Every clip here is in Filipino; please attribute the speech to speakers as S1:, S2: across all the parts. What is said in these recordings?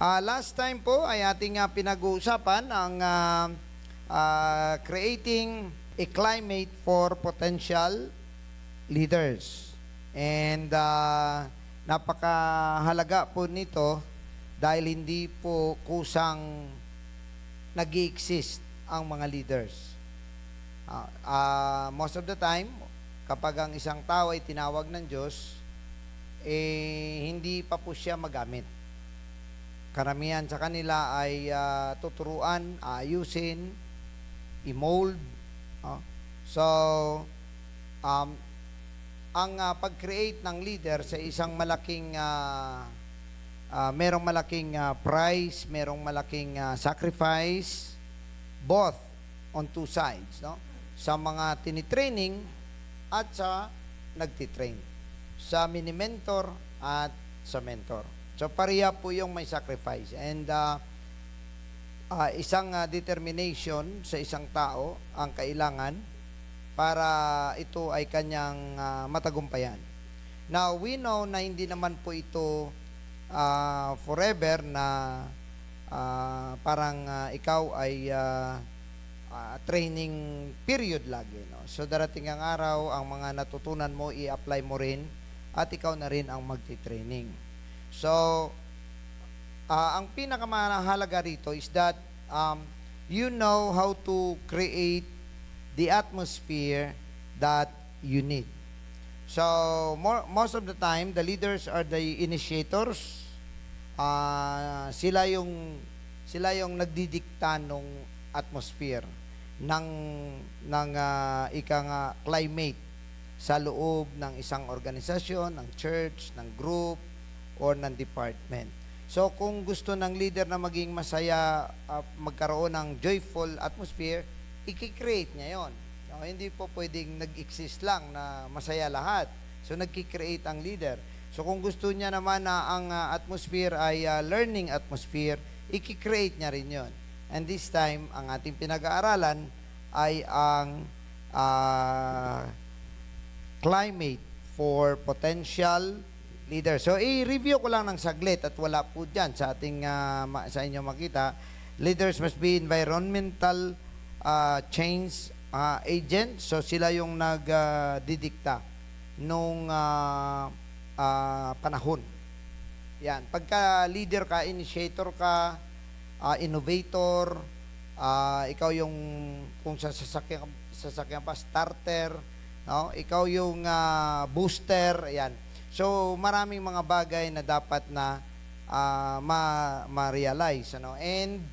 S1: Last time po ay ating pinag-uusapan ang creating a climate for potential leaders. And napakahalaga po nito dahil hindi po kusang nag-i-exist ang mga leaders. Most of the time, kapag ang isang tao ay tinawag ng Diyos, hindi pa po siya magamit. Karamihan sa kanila ay tuturuan, ayusin, i-mold. So, ang pag-create ng leader sa isang malaking, merong malaking price, merong malaking sacrifice, both on two sides, no? Sa mga tinitraining at sa nagtitrain. Sa mini-mentor at sa mentor. So, pareha po yung may sacrifice. And isang determination sa isang tao ang kailangan para ito ay kanyang matagumpayan. Now, we know na hindi naman po ito forever na parang ikaw ay training period lagi. No? So, darating ang araw, ang mga natutunan mo, i-apply mo rin at ikaw na rin ang magti-training. So, ang pinakamahalaga rito is that you know how to create the atmosphere that you need. So, most of the time, the leaders are the initiators. Sila yung nagdidikta ng atmosphere ng climate sa loob ng isang organisasyon, ng church, ng group, or ng department. So, kung gusto ng leader na maging masaya, magkaroon ng joyful atmosphere, i-create niya yon. So, hindi po pwedeng nag-exist lang na masaya lahat. So, nag-create ang leader. So, kung gusto niya naman na ang atmosphere ay learning atmosphere, i-create niya rin yon. And this time, ang ating pinag-aaralan ay ang climate for potential leader. So, i-review ko lang ng saglit at wala po dyan sa ating, sa inyo makita. Leaders must be environmental change agent. So, sila yung nagdidikta nung panahon. Yan. Pagka leader ka, initiator ka, innovator, ikaw yung, kung sa sasakyan pa, starter, no? Ikaw yung booster, yan. So, maraming mga bagay na dapat na ma-realize. Ano? And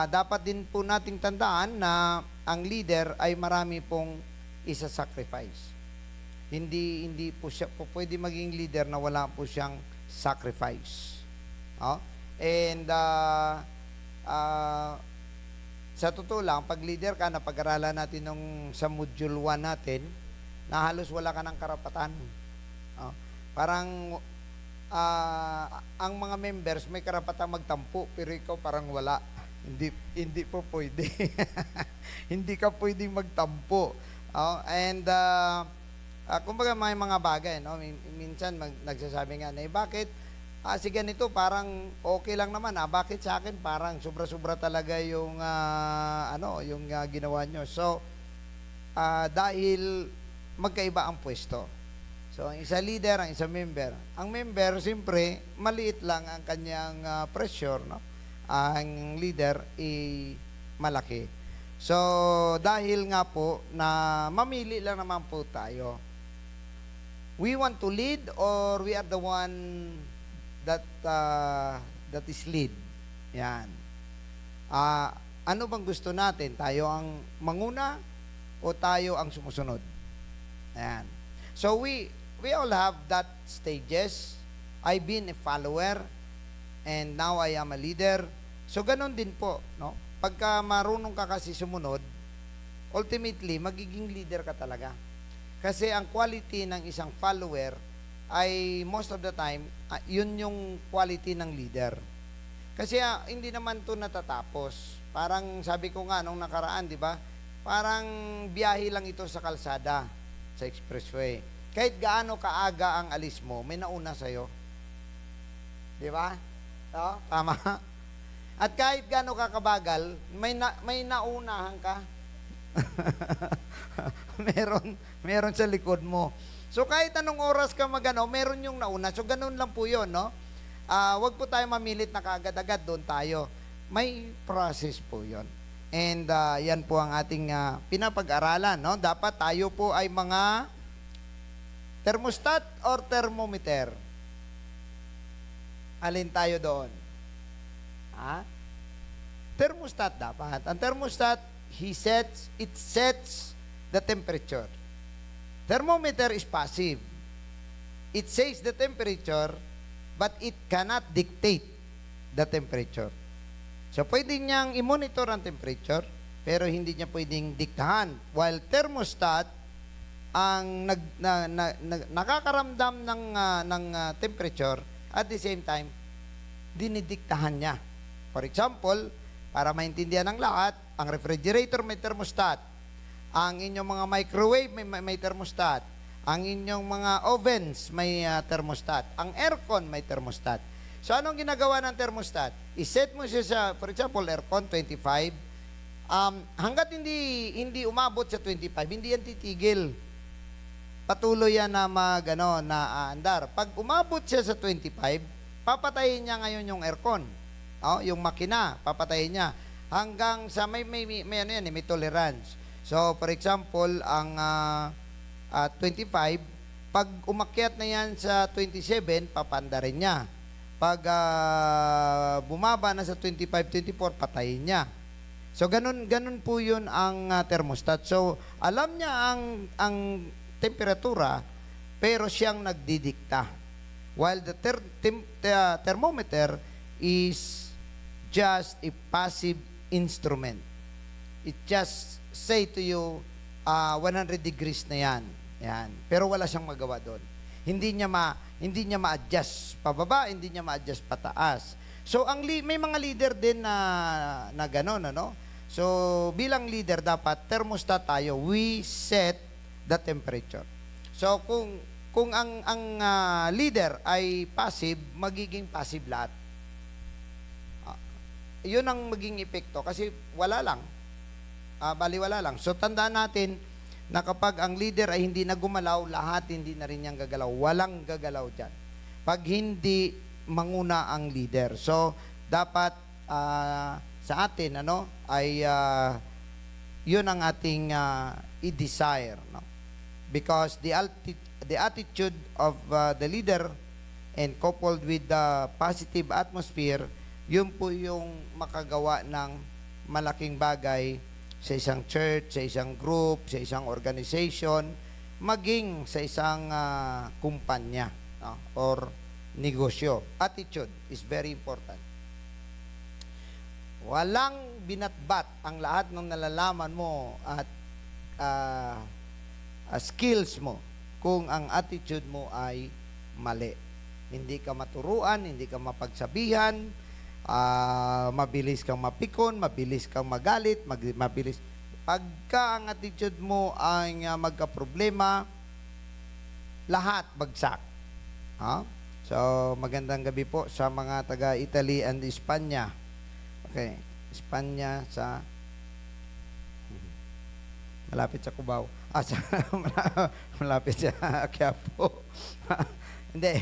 S1: dapat din po nating tandaan na ang leader ay marami pong isa-sacrifice. Hindi po siya po pwede maging leader na wala po siyang sacrifice. And sa totoo lang, pag leader ka, napag-aralan natin sa module 1 natin, na halos wala ka ng karapatan. Parang ang mga members may karapatang magtampo pero ikaw parang wala. Hindi po pwede. Hindi ka pwedeng magtampo. And kumbaga may mga bagay, no? Minsan nagsasabi nga na bakit si ganito parang okay lang naman, bakit sa akin parang sobra-sobra talaga yung yung ginawa nyo. So dahil magkaiba ang pwesto. So, ang isa leader, ang isa member. Ang member, siyempre, maliit lang ang kanyang pressure, no? Ang leader, malaki. So, dahil nga po, na mamili lang naman po tayo. We want to lead or we are the one that is lead? Yan. Ano bang gusto natin? Tayo ang manguna o tayo ang sumusunod? Yan. So, we all have that stages. I've been a follower and now I am a leader. So, ganun din po, no? Pagka marunong ka kasi sumunod, ultimately, magiging leader ka talaga. Kasi ang quality ng isang follower ay most of the time, yun yung quality ng leader. Kasi hindi naman to natatapos. Parang sabi ko nga nung nakaraan, di ba? Parang biyahe lang ito sa kalsada, sa expressway. Kahit gaano kaaga ang alis mo, may nauna sa'yo. Di ba? No? Tama? At kahit gaano ka kabagal, may naunahan ka. meron sa likod mo. So kahit anong oras ka magano, meron yung nauna. So ganun lang po 'yon, no? Wag po tayo mamilit na kaagad-agad doon tayo. May process po 'yon. And yan po ang ating pinapag-aralan, no? Dapat tayo po ay mga thermostat or thermometer. Alin tayo doon? Thermostat dapat. Ang thermostat, it sets the temperature. Thermometer is passive. It says the temperature, but it cannot dictate the temperature. So, pwede niyang i-monitor ang temperature, pero hindi niya pwedeng diktahan. While thermostat, ang nakakaramdam ng temperature, at the same time, dinidiktahan niya. For example, para maintindihan ng lahat, ang refrigerator may thermostat. Ang inyong mga microwave may thermostat. Ang inyong mga ovens may thermostat. Ang aircon may thermostat. So, anong ginagawa ng thermostat? I-set mo siya sa, for example, aircon 25. Hanggat hindi umabot sa 25, hindi yan titigil. Patuloy yan na aandar. Pag umabot siya sa 25, papatayin niya ngayon yung aircon. Yung makina, papatayin niya. Hanggang sa may tolerance. So, for example, ang 25, pag umakyat na yan sa 27, papanda rin niya. Pag bumaba na sa 25, 24, patayin niya. So, ganun po yun ang thermostat. So, alam niya ang temperatura, pero siyang nagdidikta. While the thermometer is just a passive instrument. It just say to you, 100 degrees na yan. Yan. Pero wala siyang magawa doon. Hindi niya ma-adjust pababa, hindi niya ma-adjust pataas. So may mga leader din na gano'n, ano? So bilang leader dapat thermostat tayo. We set the temperature. So kung ang leader ay passive, magiging passive lahat. Yun ang maging epekto kasi wala lang. Baliwala lang. So tandaan natin na kapag ang leader ay hindi na gumalaw, lahat hindi na rin niyang gagalaw. Walang gagalaw dyan. Pag hindi manguna ang leader. So dapat sa atin ay yun ang ating i-desire, no? Because the attitude of the leader and coupled with the positive atmosphere, yun po yung makagawa ng malaking bagay sa isang church, sa isang group, sa isang organization, maging sa isang kumpanya or negosyo. Attitude is very important. Walang binatbat ang lahat ng nalalaman mo at skills mo kung ang attitude mo ay mali. Hindi ka maturuan, hindi ka mapagsabihan, mabilis kang mapikon, mabilis kang magalit, mabilis. Pagka ang attitude mo ay magka-problema, lahat bagsak. So, magandang gabi po sa mga taga-Italy and Espanya. Okay, Espanya sa malapit sa Cubao. Malapit sa Quiapo. Hindi.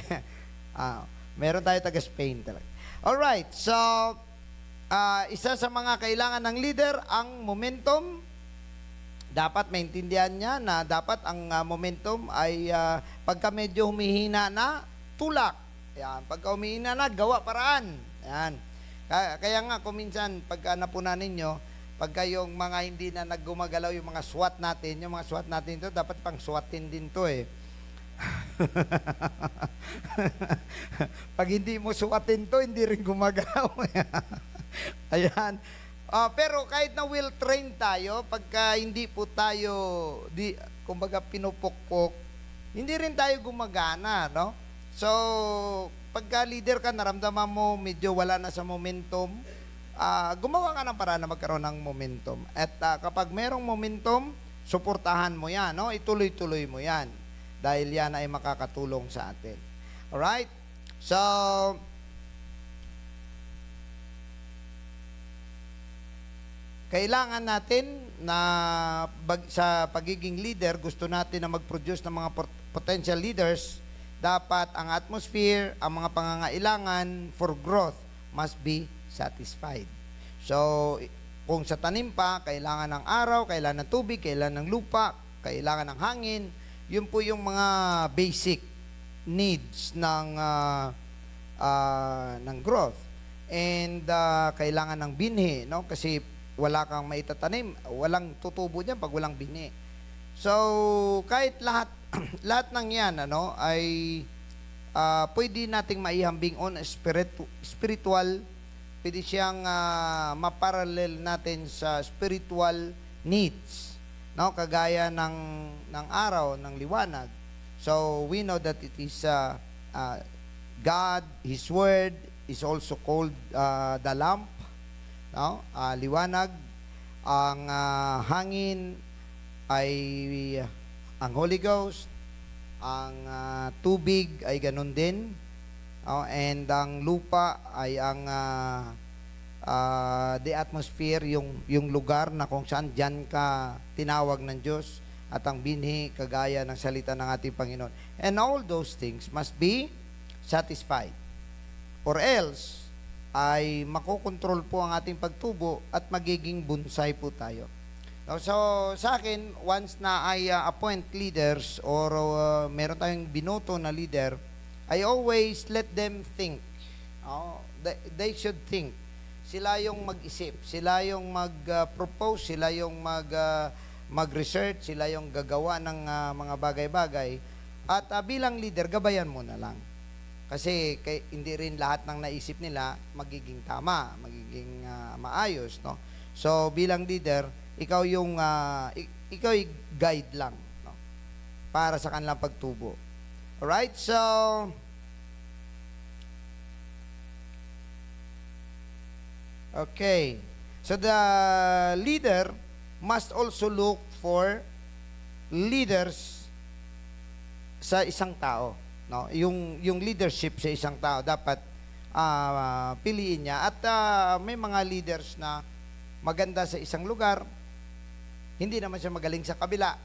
S1: Meron tayo taga-Spain talaga. Alright, so isa sa mga kailangan ng leader, ang momentum. Dapat maintindihan niya na dapat ang momentum ay pagka medyo humihina na, tulak. Yan. Pagka humihina na, gawa paraan. Yan. Kaya nga, kung minsan, pagka napunan ninyo, pagka yung mga hindi na naggumagalaw, yung mga SWAT natin ito, dapat pang SWATin din to eh. Pag hindi mo suwatin to, hindi rin gumagalaw. Ayan. Pero kahit na will train tayo, pagka hindi po tayo, kumbaga pinupukpok, hindi rin tayo gumagana, no? So, pagka leader ka, naramdaman mo, medyo wala na sa momentum, gumawa ka ng paraan na magkaroon ng momentum. At kapag merong momentum, suportahan mo yan, no? Ituloy-tuloy mo yan. Dahil yan ay makakatulong sa atin. Alright? So, Kailangan natin na sa pagiging leader, gusto natin na mag-produce ng mga potential leaders, dapat ang atmosphere, ang mga pangangailangan for growth must be satisfied. So, kung sa tanim pa, kailangan ng araw, kailangan ng tubig, kailangan ng lupa, kailangan ng hangin, yun po yung mga basic needs ng growth. And kailangan ng binhi, no? Kasi wala kang maitatanim, walang tutubo diyan pag walang binhi. So, kahit lahat lahat ng 'yan ay pwede nating maihambing on spiritual, pwede siyang maparallel natin sa spiritual needs, no? Kagaya ng araw, ng liwanag. So, we know that it is God, His Word is also called the lamp, no? Liwanag. Ang hangin ay ang Holy Ghost. Ang tubig ay ganun din. And ang lupa ay ang the atmosphere, yung lugar na kung saan dyan ka tinawag ng Diyos. At ang binhi, kagaya ng salita ng ating Panginoon. And all those things must be satisfied. Or else, ay makokontrol po ang ating pagtubo at magiging bonsai po tayo. So, sa akin, once na I appoint leaders or meron tayong binoto na leader, I always let them think. They should think. Sila yung mag-isip, sila yung mag-propose, sila yung mag-research, sila yung gagawa ng mga bagay-bagay. At bilang leader, gabayan mo na lang. Kasi hindi rin lahat ng naisip nila magiging tama, magiging maayos, no? So bilang leader, ikaw yung guide lang, no? Para sa kanilang pagtubo. Alright? So okay. So the leader must also look for leaders sa isang tao. No, yung leadership sa isang tao dapat piliin niya at may mga leaders na maganda sa isang lugar, hindi naman siya magaling sa kabila.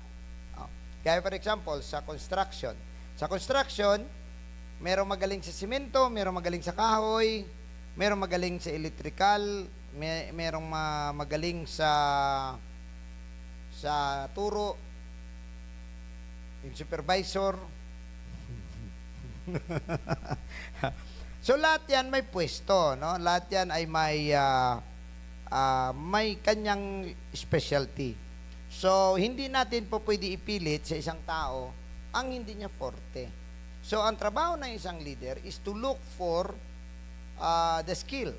S1: Kaya for example, sa construction. Sa construction, merong magaling sa simento, merong magaling sa kahoy, merong magaling sa electrical, merong magaling sa turo, yung supervisor. So lahat yan may pwesto, no? Lahat yan ay may kanyang specialty. So hindi natin po pwede ipilit sa isang tao ang hindi niya forte. So ang trabaho ng isang leader is to look for the skill.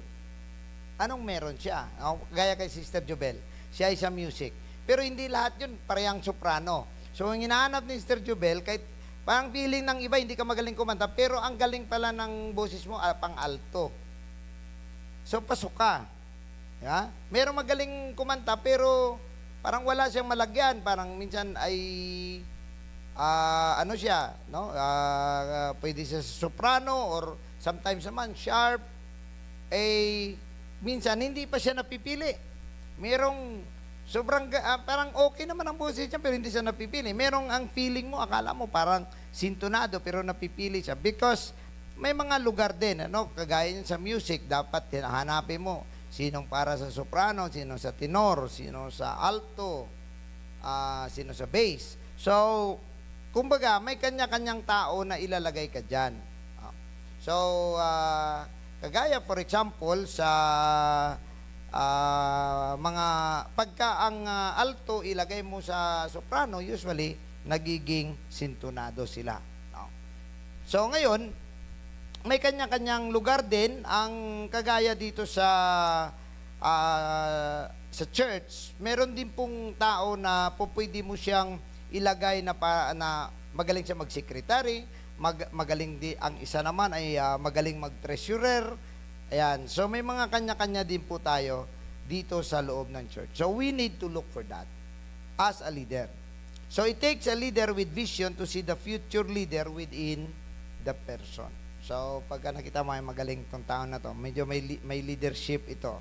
S1: Anong meron siya? Gaya kay Sister Jobel, siya ay sa music. Pero hindi lahat yun parehang soprano. So ang hinahanap ni Sister Jobel, kahit parang feeling ng iba, hindi ka magaling kumanta, pero ang galing pala ng boses mo, pang alto. So, pasok ka. Yeah? Merong magaling kumanta, pero parang wala siyang malagyan. Parang minsan ay, ano siya, no? Pwede siya soprano, or sometimes naman, sharp. Minsan, hindi pa siya napipili. Merong sobrang, parang okay naman ang boses niya, pero hindi siya napipili. Merong ang feeling mo, akala mo parang sintonado, pero napipili siya. Because may mga lugar din, kagaya niyan sa music, dapat hanapin mo sinong para sa soprano, sino sa tenor, sino sa alto, sino sa bass. So, kumbaga, may kanya-kanyang tao na ilalagay ka dyan. So, kagaya, for example, sa mga pagka ang alto ilagay mo sa soprano, usually nagiging sintonado sila, no? So ngayon may kanya-kanyang lugar din ang kagaya dito sa church. Meron din pong tao na pwede mo siyang ilagay na magaling siya mag-secretary, magaling ang isa naman ay magaling mag-treasurer. Ayan. So, may mga kanya-kanya din po tayo dito sa loob ng church. So, we need to look for that as a leader. So, it takes a leader with vision to see the future leader within the person. So, pagka nakita mo ay magaling itong tao na to, medyo may leadership ito.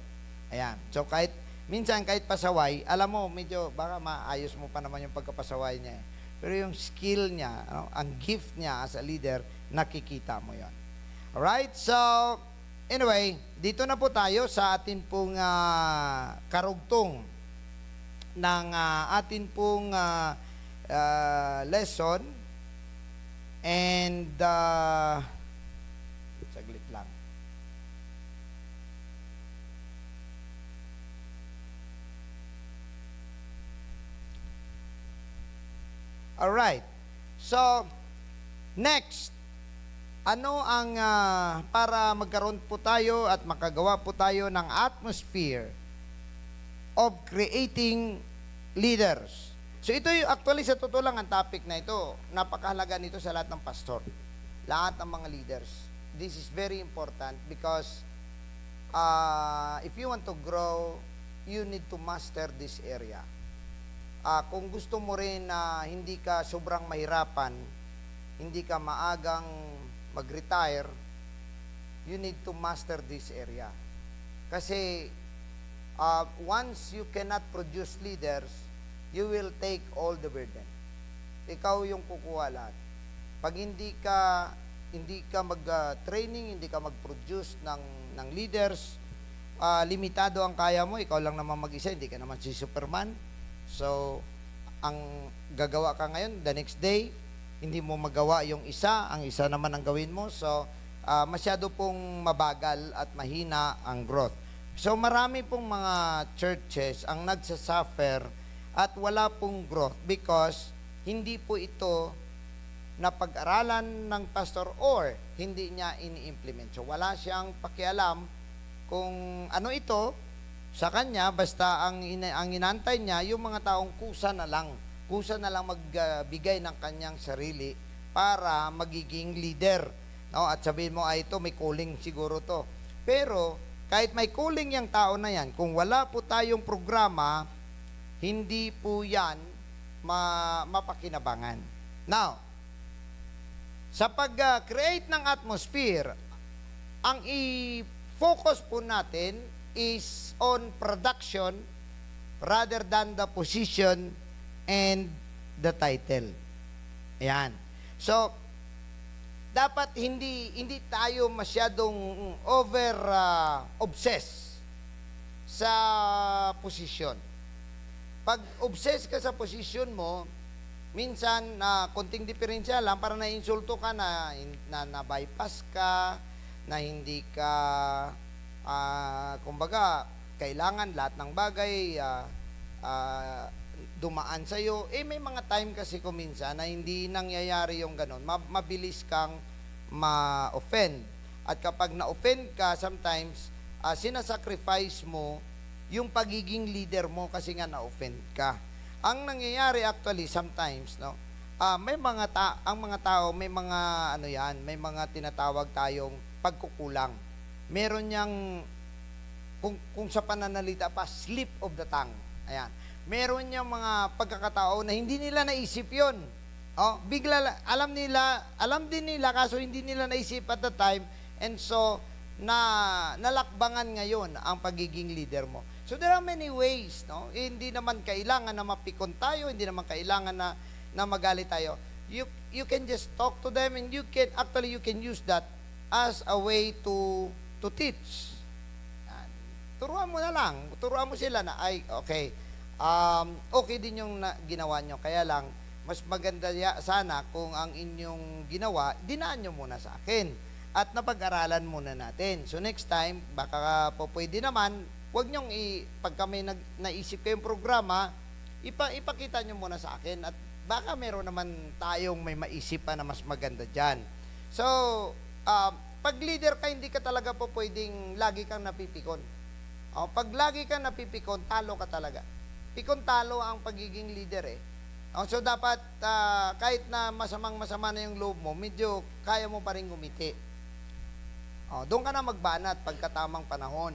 S1: Ayan. So, kahit Minsan kahit pasaway, alam mo, medyo baka maayos mo pa naman yung pagkapasaway niya eh. Pero yung skill niya, ano, ang gift niya as a leader, nakikita mo yon. Alright, so anyway, dito na po tayo sa atin pong karugtong ng atin pong lesson. And saglit lang. Alright. So, next, ano ang, para magkaroon po tayo at makagawa po tayo ng atmosphere of creating leaders. So, ito yung, actually, sa totoo lang, ang topic na ito, napakahalaga nito sa lahat ng pastor. Lahat ng mga leaders. This is very important because if you want to grow, you need to master this area. Kung gusto mo rin na hindi ka sobrang mahirapan, hindi ka maagang mag-retire, you need to master this area. Kasi once you cannot produce leaders, you will take all the burden. Ikaw yung kukuha lahat. Pag hindi ka mag-training, hindi ka mag-produce ng leaders, limitado ang kaya mo, ikaw lang naman mag-isa, hindi ka naman si Superman. So, ang gagawa ka ngayon, the next day, hindi mo magawa yung isa, ang isa naman ang gawin mo. So, masyado pong mabagal at mahina ang growth. So, marami pong mga churches ang nagsasuffer at wala pong growth because hindi po ito napag-aralan ng pastor or hindi niya ini-implement. So, wala siyang pakialam kung ano ito sa kanya, basta ang inantay niya, yung mga taong kusa na lang magbigay ng kanyang sarili para magiging leader. No? At sabihin mo, ito, may calling siguro to. Pero, kahit may calling yung tao na yan, kung wala po tayong programa, hindi po yan mapakinabangan. Now, sa pag-create ng atmosphere, ang i-focus po natin is on production rather than the position and the title. Ayan. So, dapat hindi tayo masyadong obsess sa posisyon. Pag obsess ka sa posisyon mo, minsan konting diferensya lang para na-insulto ka na bypass ka, na hindi ka kumbaga, kailangan lahat ng bagay dumaan sa'yo. May mga time kasi kung minsan na hindi nangyayari yung ganun. Mabilis kang ma-offend. At kapag na-offend ka, sometimes, sinasacrifice mo yung pagiging leader mo kasi nga na-offend ka. Ang nangyayari actually sometimes, no, may mga ang mga tao, may mga may mga tinatawag tayong pagkukulang. Meron niyang, kung sa pananalita pa, slip of the tongue. Ayan. Meron niyang mga pagkakatao na hindi nila naisip yun. Bigla, alam din nila, kaso hindi nila naisip at the time, and so, nalakbangan ngayon ang pagiging leader mo. So, there are many ways, no? Hindi naman kailangan na mapikon tayo, hindi naman kailangan na magalit tayo. You can just talk to them, and you can use that as a way to teach. Turuan mo na lang. Turuan mo sila na, okay, okay din yung ginawa nyo. Kaya lang, mas maganda sana kung ang inyong ginawa, dinaan nyo muna sa akin. At napag-aralan muna natin. So next time, baka po pwede naman, huwag nyong, pag kami naisip kayong programa, ipakita nyo muna sa akin. At baka meron naman tayong may maisip pa na mas maganda dyan. So, pag leader ka, hindi ka talaga po pwedeng lagi kang napipikon. Pag lagi kang napipikon, talo ka talaga. Pikon-talo ang pagiging leader eh. So dapat, kahit na masama na yung loob mo, medyo kaya mo pa rin gumiti. Doon ka na magbanat pagkatamang panahon.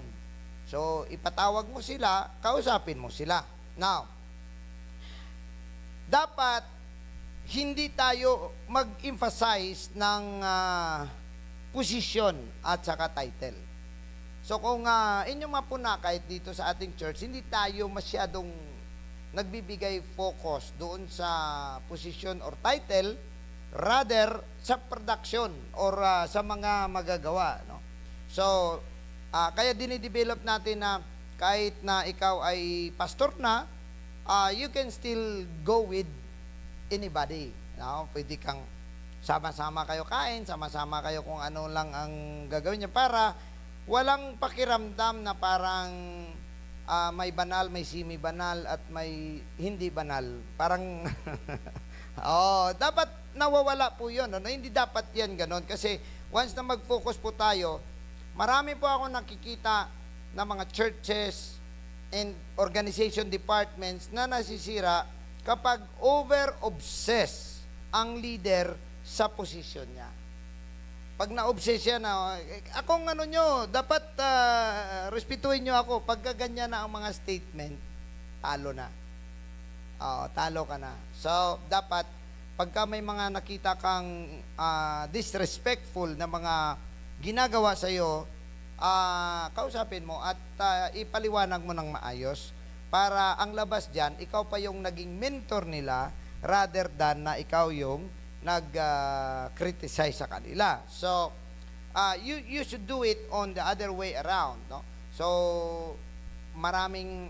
S1: So, ipatawag mo sila, kausapin mo sila. Now, dapat hindi tayo mag-emphasize ng posisyon at saka title. So kung inyong mapuna kahit dito sa ating church, hindi tayo masyadong nagbibigay focus doon sa position or title, rather sa production or sa mga magagawa. No? So, kaya dinidevelop natin na kahit na ikaw ay pastor na, you can still go with anybody. No? Pwede kang sama-sama kayo kain, sama-sama kayo kung ano lang ang gagawin niya para walang pakiramdam na parang may banal, may semi-banal at may hindi banal. Parang dapat nawawala po 'yon. Ano? Hindi dapat 'yan ganon kasi once na mag-focus po tayo, marami po ako nakikita na mga churches and organization departments na nasisira kapag over-obsess ang leader sa posisyon niya. Pag na-obsess siya na, akong ano nyo, dapat respetuhin nyo ako. Pagka ganyan na ang mga statement, talo na. Talo ka na. So, dapat, pagka may mga nakita kang disrespectful na mga ginagawa sa'yo, kausapin mo at ipaliwanag mo ng maayos para ang labas dyan, ikaw pa yung naging mentor nila rather than na ikaw yung nag-criticize sa kanila. So, you should do it on the other way around. No? So, marami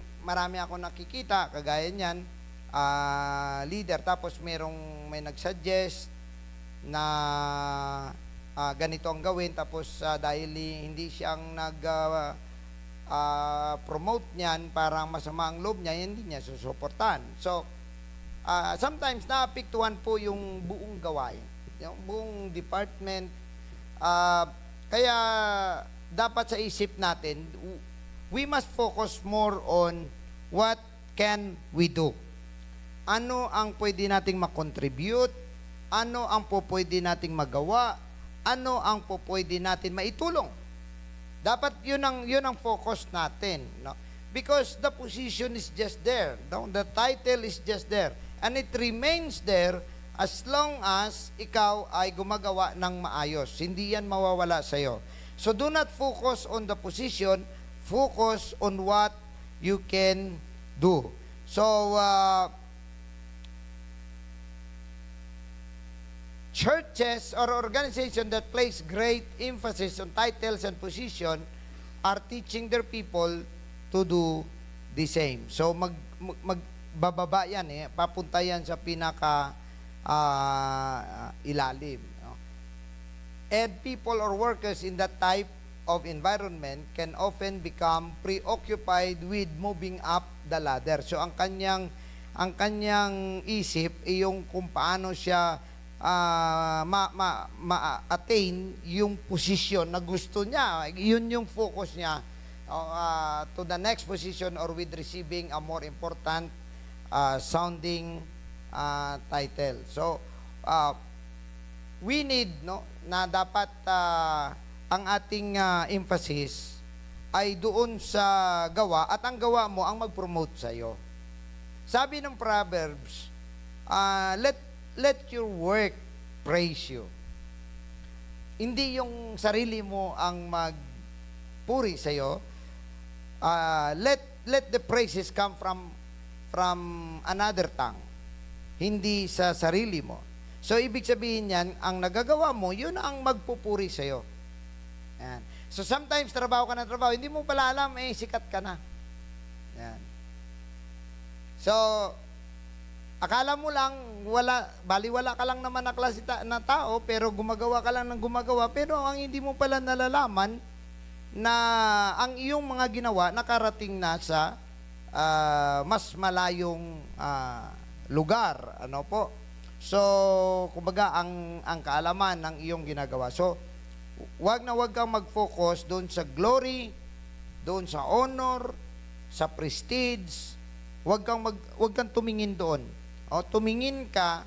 S1: ako nakikita, kagaya niyan, leader, tapos may nag-suggest na ganito ang gawin, tapos dahil hindi siyang nag-promote niyan, parang masama ang loob niya, hindi niya susuportahan. So, sometimes naapektuhan po yung buong gawain, yung buong department. Kaya dapat sa isip natin, we must focus more on what can we do. Ano ang pwede nating makontribute? Ano ang pwede nating magawa? Ano ang pwede natin maitulong? Dapat yun ang focus natin, no? Because the position is just there, no? The title is just there. And it remains there as long as ikaw ay gumagawa ng maayos. Hindi yan mawawala sa'yo. So do not focus on the position, focus on what you can do. So, churches or organizations that place great emphasis on titles and position are teaching their people to do the same. So, bababa yan papunta yan sa pinaka ilalim. No? And people or workers in that type of environment can often become preoccupied with moving up the ladder. So ang kanyang isip ay yung kung paano siya ma-attain yung posisyon na gusto niya. Yun yung focus niya to the next position or with receiving a more important sounding title. So, we need na dapat ang ating emphasis ay doon sa gawa at ang gawa mo ang mag-promote sa iyo. Sabi ng Proverbs, let your work praise you. Hindi yung sarili mo ang magpuri sa iyo. Let the praises come from another tongue, hindi sa sarili mo. So, ibig sabihin yan, ang nagagawa mo, yun ang magpupuri sa'yo. Yan. So, sometimes, trabaho ka ng trabaho, hindi mo pala alam, sikat ka na. Yan. So, akala mo lang, baliwala ka lang naman na klase na tao, pero gumagawa ka lang ng gumagawa, pero ang hindi mo pala nalalaman, na ang iyong mga ginawa, nakarating na sa mas malayong lugar, ano po. So, kumbaga ang kaalaman ng iyong ginagawa. So, wag kang mag-focus doon sa glory, doon sa honor, sa prestige. Wag kang tumingin doon. O tumingin ka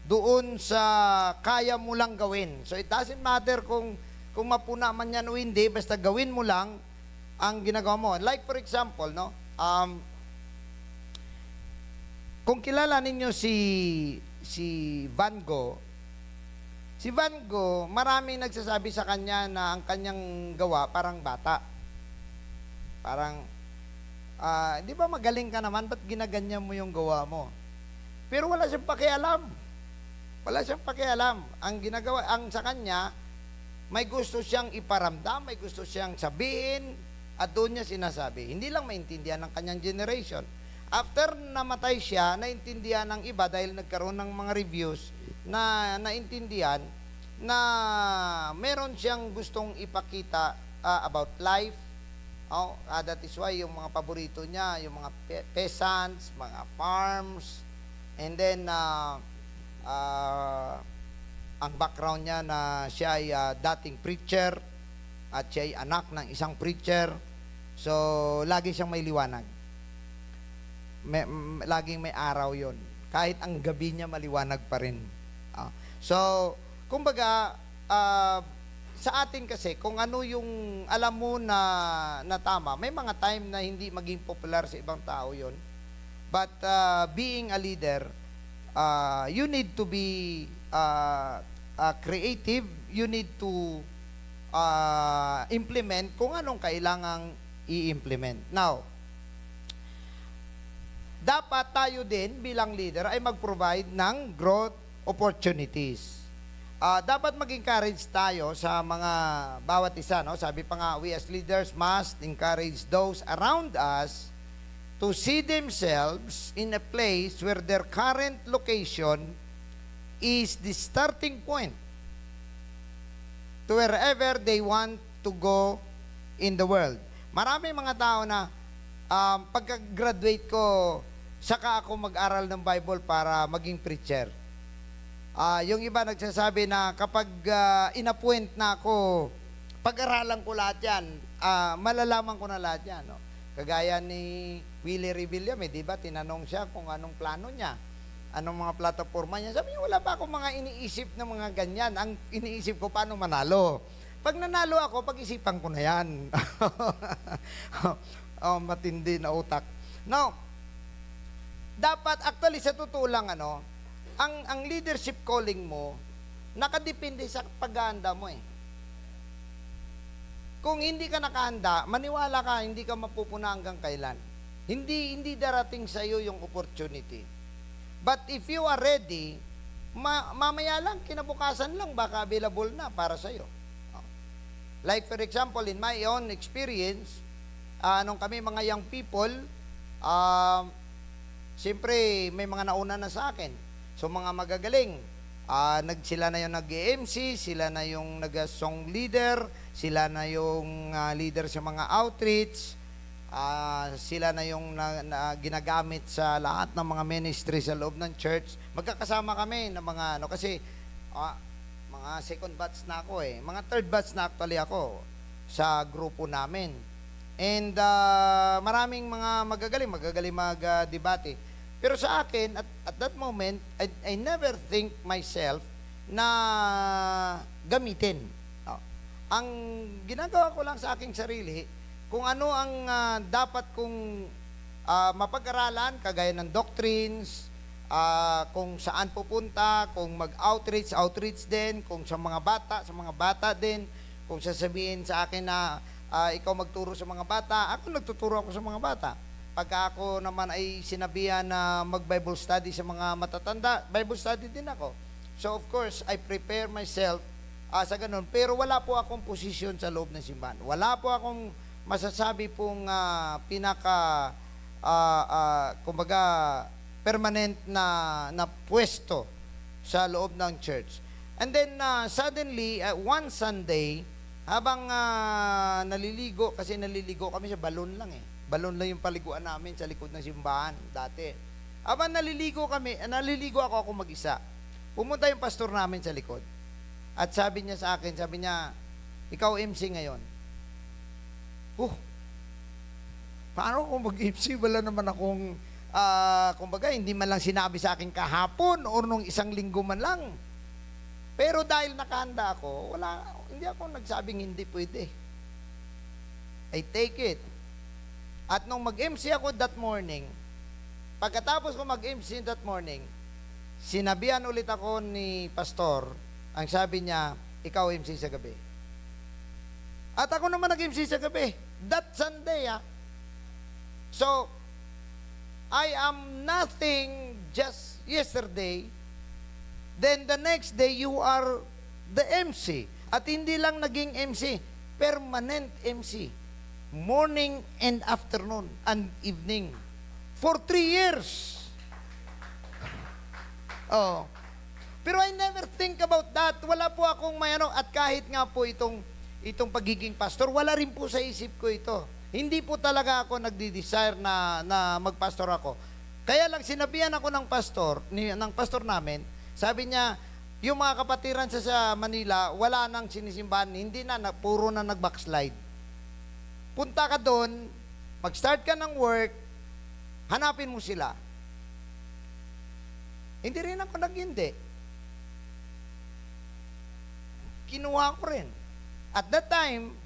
S1: doon sa kaya mo lang gawin. So, it doesn't matter kung mapuna man yan o hindi, basta gawin mo lang ang ginagawa mo. Like for example, no? Kung kilala ninyo si Van Gogh, maraming nagsasabi sa kanya na ang kanyang gawa parang bata. Parang, di ba magaling ka naman, ba't ginaganyan mo yung gawa mo? Pero wala siyang pakialam. Wala siyang pakialam. Ang ginagawa, ang sa kanya, may gusto siyang iparamdam, may gusto siyang sabihin, at doon niya sinasabi. Hindi lang maintindihan ng kanyang generation. After namatay siya, naintindihan ng iba dahil nagkaroon ng mga reviews na naintindihan na meron siyang gustong ipakita about life. That is why yung mga paborito niya, yung mga peasants, mga farms, and then ang background niya na siya ay dating preacher at siya ay anak ng isang preacher. So, lagi siyang may liwanag. Laging may araw yon. Kahit ang gabi niya maliwanag pa rin. So, kumbaga, sa atin kasi, kung ano yung alam mo na tama, may mga time na hindi maging popular sa ibang tao yon. But being a leader, you need to be creative. You need to implement kung anong kailangang i-implement. Now, dapat tayo din bilang leader ay mag-provide ng growth opportunities. Dapat mag-encourage tayo sa mga bawat isa, no? Sabi pa nga, we as leaders must encourage those around us to see themselves in a place where their current location is the starting point to wherever they want to go in the world. Maraming mga tao na pagka-graduate ko, saka ako mag-aral ng Bible para maging preacher. Yung iba nagsasabi na kapag inappoint na ako, pag-aralan ko lahat yan, malalaman ko na lahat yan. No? Kagaya ni Willie Revillame, di ba? Tinanong siya kung anong plano niya, anong mga plataforma niya. Sabi niya, wala pa akong mga iniisip na mga ganyan. Ang iniisip ko, paano manalo. Pag nanalo ako, pag-isipan ko na yan. Matindi na utak. Now, dapat, actually, sa totoo lang, ang leadership calling mo, nakadepende sa paghahanda mo eh. Kung hindi ka nakahanda, maniwala ka, hindi ka mapupuna hanggang kailan. Hindi darating sa iyo yung opportunity. But if you are ready, mamaya lang, kinabukasan lang, baka available na para sa iyo. Like for example, in my own experience, nung kami mga young people, siyempre may mga nauna na sa akin. So mga magagaling, sila na yung nag-MC, sila na yung nag-song leader, sila na yung leader sa mga outreach, sila na yung ginagamit sa lahat ng mga ministry sa loob ng church. Magkakasama kami ng mga kasi mga second batch na ako eh. Mga third batch na actually ako sa grupo namin. And maraming mga magagaling mag-debate. Pero sa akin, at that moment, I never think myself na gamitin. Ang ginagawa ko lang sa aking sarili, kung ano ang dapat kong mapag-aralan, kagaya ng doctrines, kung saan pupunta, kung outreach din, kung sa mga bata din, kung sasabihin sa akin na ikaw magturo sa mga bata, ako nagtuturo ako sa mga bata. Pagka ako naman ay sinabihan na mag-Bible study sa mga matatanda, Bible study din ako. So of course, I prepare myself sa ganun. Pero wala po akong posisyon sa loob ng simbahan. Wala po akong masasabi pong kumbaga, permanent na pwesto sa loob ng church. And then, suddenly, one Sunday, habang naliligo, kasi naliligo kami sa balon lang eh. Balon lang yung paliguan namin sa likod ng simbahan dati. Habang naliligo ako mag-isa. Pumunta yung pastor namin sa likod. At sabi niya sa akin, ikaw MC ngayon. Paano kung mag-MC? Wala naman akong, kumbaga, hindi man lang sinabi sa akin kahapon o nung isang linggo man lang. Pero dahil nakahanda ako, hindi ako nagsabing hindi pwede. I take it. At nung mag-MC ako that morning, pagkatapos ko mag-MC that morning, sinabihan ulit ako ni pastor, ang sabi niya, ikaw MC sa gabi. At ako naman nag-MC sa gabi. That Sunday, So, I am nothing just yesterday. Then the next day, you are the MC. At hindi lang naging MC, permanent MC. Morning and afternoon and evening. For 3 years. Oh. Pero I never think about that. Wala po akong may ano. At kahit nga po itong pagiging pastor, wala rin po sa isip ko ito. Hindi po talaga ako nagdi-desire na magpastor ako. Kaya lang sinabihan ako ng pastor namin, sabi niya, yung mga kapatiran sa Manila, wala nang sinisimbahan, hindi puro na nag-backslide. Punta ka doon, mag-start ka ng work, hanapin mo sila. Hindi rin ako nag-hindi. Kinuha ko rin. At that time,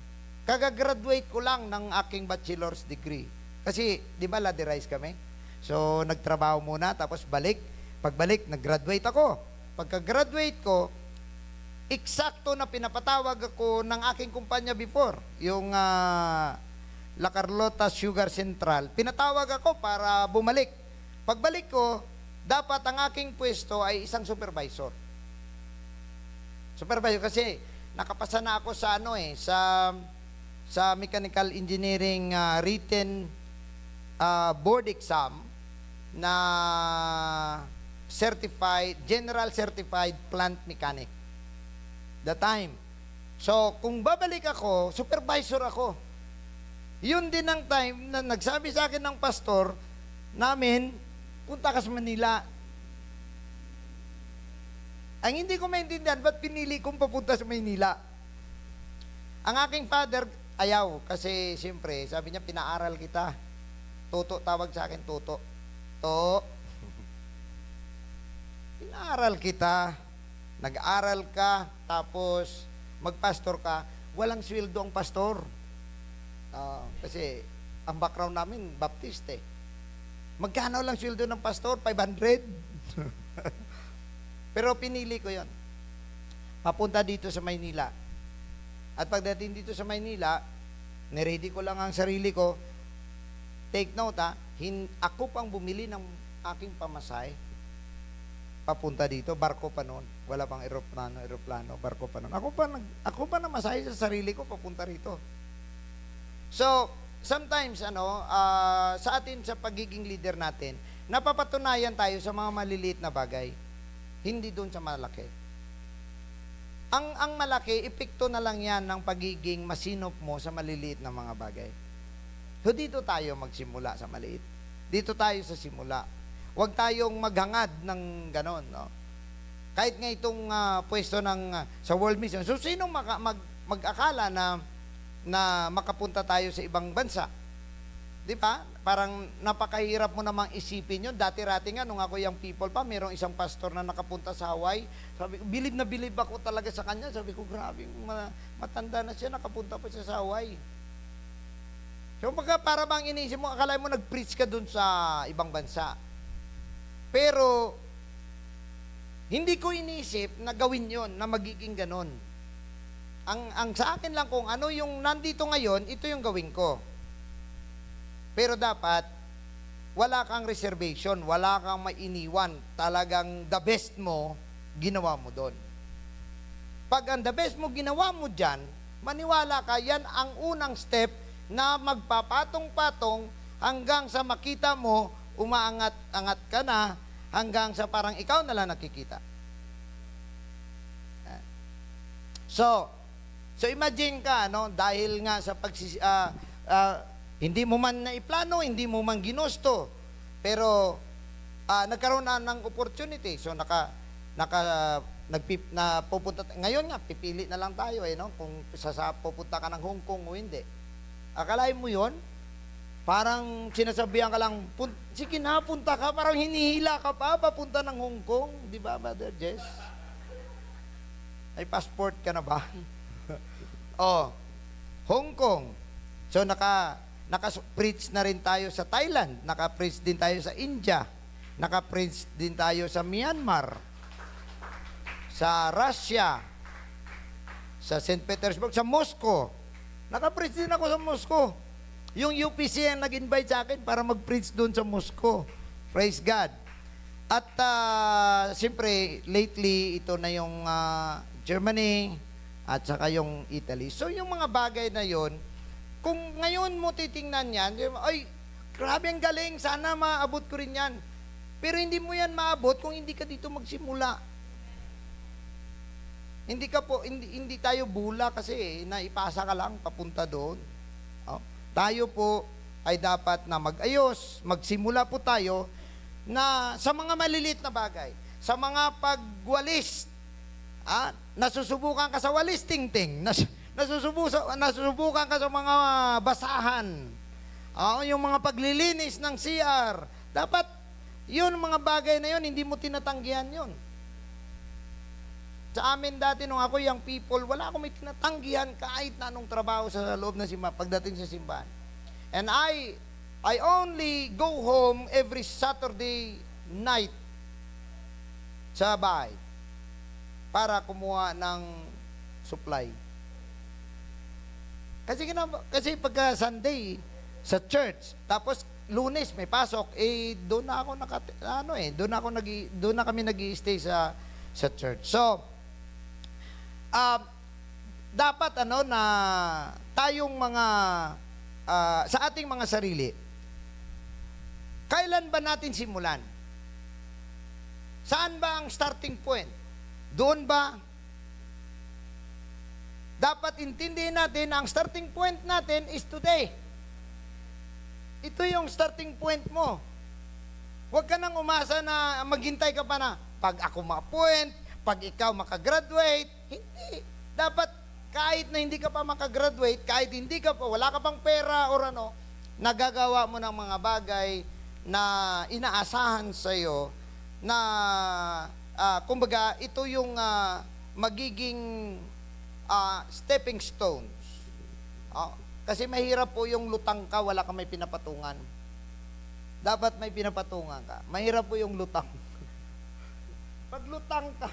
S1: kagagraduate ko lang ng aking bachelor's degree. Kasi, di ba, laderize kami? So, nagtrabaho muna, tapos balik. Pagbalik, nag-graduate ako. Pagka-graduate ko, eksakto na pinapatawag ako ng aking kumpanya before, yung La Carlota Sugar Central. Pinatawag ako para bumalik. Pagbalik ko, dapat ang aking pwesto ay isang supervisor. Supervisor kasi nakapasa na ako sa sa mechanical engineering written board exam na general certified plant mechanic. The time. So, kung babalik ako, supervisor ako. Yun din ang time na nagsabi sa akin ng pastor namin, punta ka sa Manila. Ang hindi ko maintindihan, ba't pinili kong papunta sa Maynila? Ang aking father, ayaw. Kasi, siyempre, sabi niya, pinaaral kita. Toto, tawag sa akin, Toto. Pinaaral kita. Nag-aral ka, tapos magpastor ka. Walang sweldo ang pastor. Kasi, ang background namin, Baptist Magkano lang sweldo ng pastor? 500? Pero pinili ko yon. Papunta dito sa Maynila. At pagdating dito sa Maynila, niready ko lang ang sarili ko. Take note ako pang bumili ng aking pamasahe. Papunta dito, barko pa noon. Wala pang eroplano, barko pa noon. Ako pa namasahe sa sarili ko papunta rito. So, sometimes sa atin sa pagiging leader natin, napapatunayan tayo sa mga maliliit na bagay. Hindi doon sa malaki. Ang malaki, epekto na lang yan ng pagiging masinop mo sa maliliit na mga bagay. So dito tayo magsimula sa maliit. Dito tayo sa simula. Huwag tayong maghangad ng ganon. No? Kahit nga itong pwesto sa World Mission. So sinong mag-akala na makapunta tayo sa ibang bansa? Di ba? Parang napakahirap mo namang isipin yun. Dati-rati nga, nung ako yung people pa, mayroong isang pastor na nakapunta sa Hawaii. Sabi ko, bilib na bilib ako talaga sa kanya. Sabi ko, grabe, matanda na siya, nakapunta pa siya sa Hawaii. So, para bang inisip mo, akala mo nag-preach ka dun sa ibang bansa. Pero, hindi ko inisip na gawin yon, na magiging ganon. Ang sa akin lang kung ano yung nandito ngayon, ito yung gawin ko. Pero dapat, wala kang reservation, wala kang mainiwan. Talagang the best mo, ginawa mo doon. Pag ang the best mo ginawa mo dyan, maniwala ka, yan ang unang step na magpapatong-patong hanggang sa makita mo, umaangat-angat ka na, hanggang sa parang ikaw na lang nakikita. So imagine ka, dahil nga sa hindi mo man naiplano, hindi mo man ginusto, pero nagkaroon na ng opportunity. So pupunta ngayon nga pipili na lang tayo kung pupunta ka ng Hong Kong o hindi. Akalain mo 'yon? Parang sinasabihan ka lang, sige na, punta ka, parang hinihila ka pa papunta ng Hong Kong, di ba, Mother Jess? Ay passport ka na ba? Hong Kong. So naka-preach na rin tayo sa Thailand, naka-preach din tayo sa India, naka-preach din tayo sa Myanmar, sa Russia, sa St. Petersburg, sa Moscow, Naka-preach din ako sa Moscow. Yung UPC ang nag-invite sa akin para mag-preach doon sa Moscow. Praise God. At siyempre, lately, ito na yung Germany at saka yung Italy. So, yung mga bagay na yon, kung ngayon mo titingnan yan, ay, grabe ang galing, sana maabot ko rin yan. Pero hindi mo yan maabot kung hindi ka dito magsimula. Hindi tayo bula kasi naipasa ka lang papunta doon. Oh. Tayo po ay dapat na mag-ayos, magsimula po tayo na sa mga malilit na bagay, sa mga pagwalis, nasusubukan ka sa walis tingting, nasusubukan ka sa mga basahan, yung mga paglilinis ng CR, dapat yun, mga bagay na yun, hindi mo tinatanggihan yun. Sa amin dati, nung ako young people, wala akong may tinatanggihan kahit na anong trabaho sa loob ng simbahan, pagdating sa simbahan. And I only go home every Saturday night sa bahay para kumuha ng supply. Kasi pagka Sunday sa church, tapos Lunes may pasok, doon na ako doon na kami nag-i-stay sa church. So, dapat na tayong mga sa ating mga sarili, kailan ba natin simulan? Saan ba ang starting point? Doon ba? Dapat intindihin natin na ang starting point natin is today. Ito yung starting point mo. Huwag ka nang umasa na maghintay ka pa na pag ako ma-point, pag ikaw makagraduate. Hindi. Dapat kahit na hindi ka pa makagraduate, kahit hindi ka pa, wala ka pang pera or nagagawa mo ng mga bagay na inaasahan sa'yo na, kumbaga, ito yung magiging stepping stones. Kasi mahirap po yung lutang ka, wala ka may pinapatungan. Dapat may pinapatungan ka. Mahirap po yung lutang. Pag lutang ka,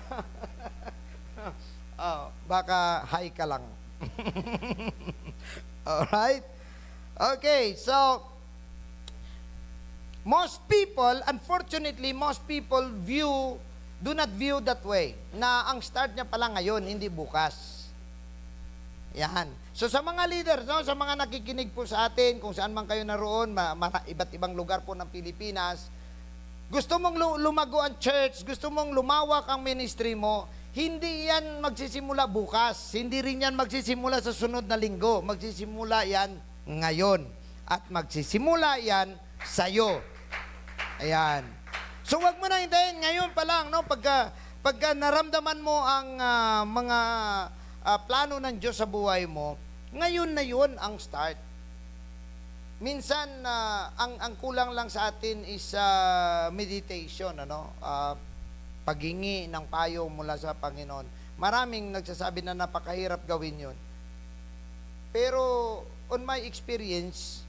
S1: baka high ka lang. Alright? Okay, so, unfortunately, most people do not view that way, na ang start niya pala ngayon, hindi bukas. Yan. So sa mga leaders, sa mga nakikinig po sa atin, kung saan man kayo naroon, iba't ibang lugar po ng Pilipinas, gusto mong lumago ang church, gusto mong lumawak ang ministry mo, hindi yan magsisimula bukas, hindi rin yan magsisimula sa sunod na linggo, magsisimula yan ngayon, at magsisimula yan sa'yo. Ayan. So wag mo na hintayin ngayon pa lang, pagka naramdaman mo ang mga plano ng Diyos sa buhay mo, ngayon na yun ang start. Minsan, ang kulang lang sa atin is meditation, paghingi ng payo mula sa Panginoon. Maraming nagsasabi na napakahirap gawin yun. Pero, on my experience,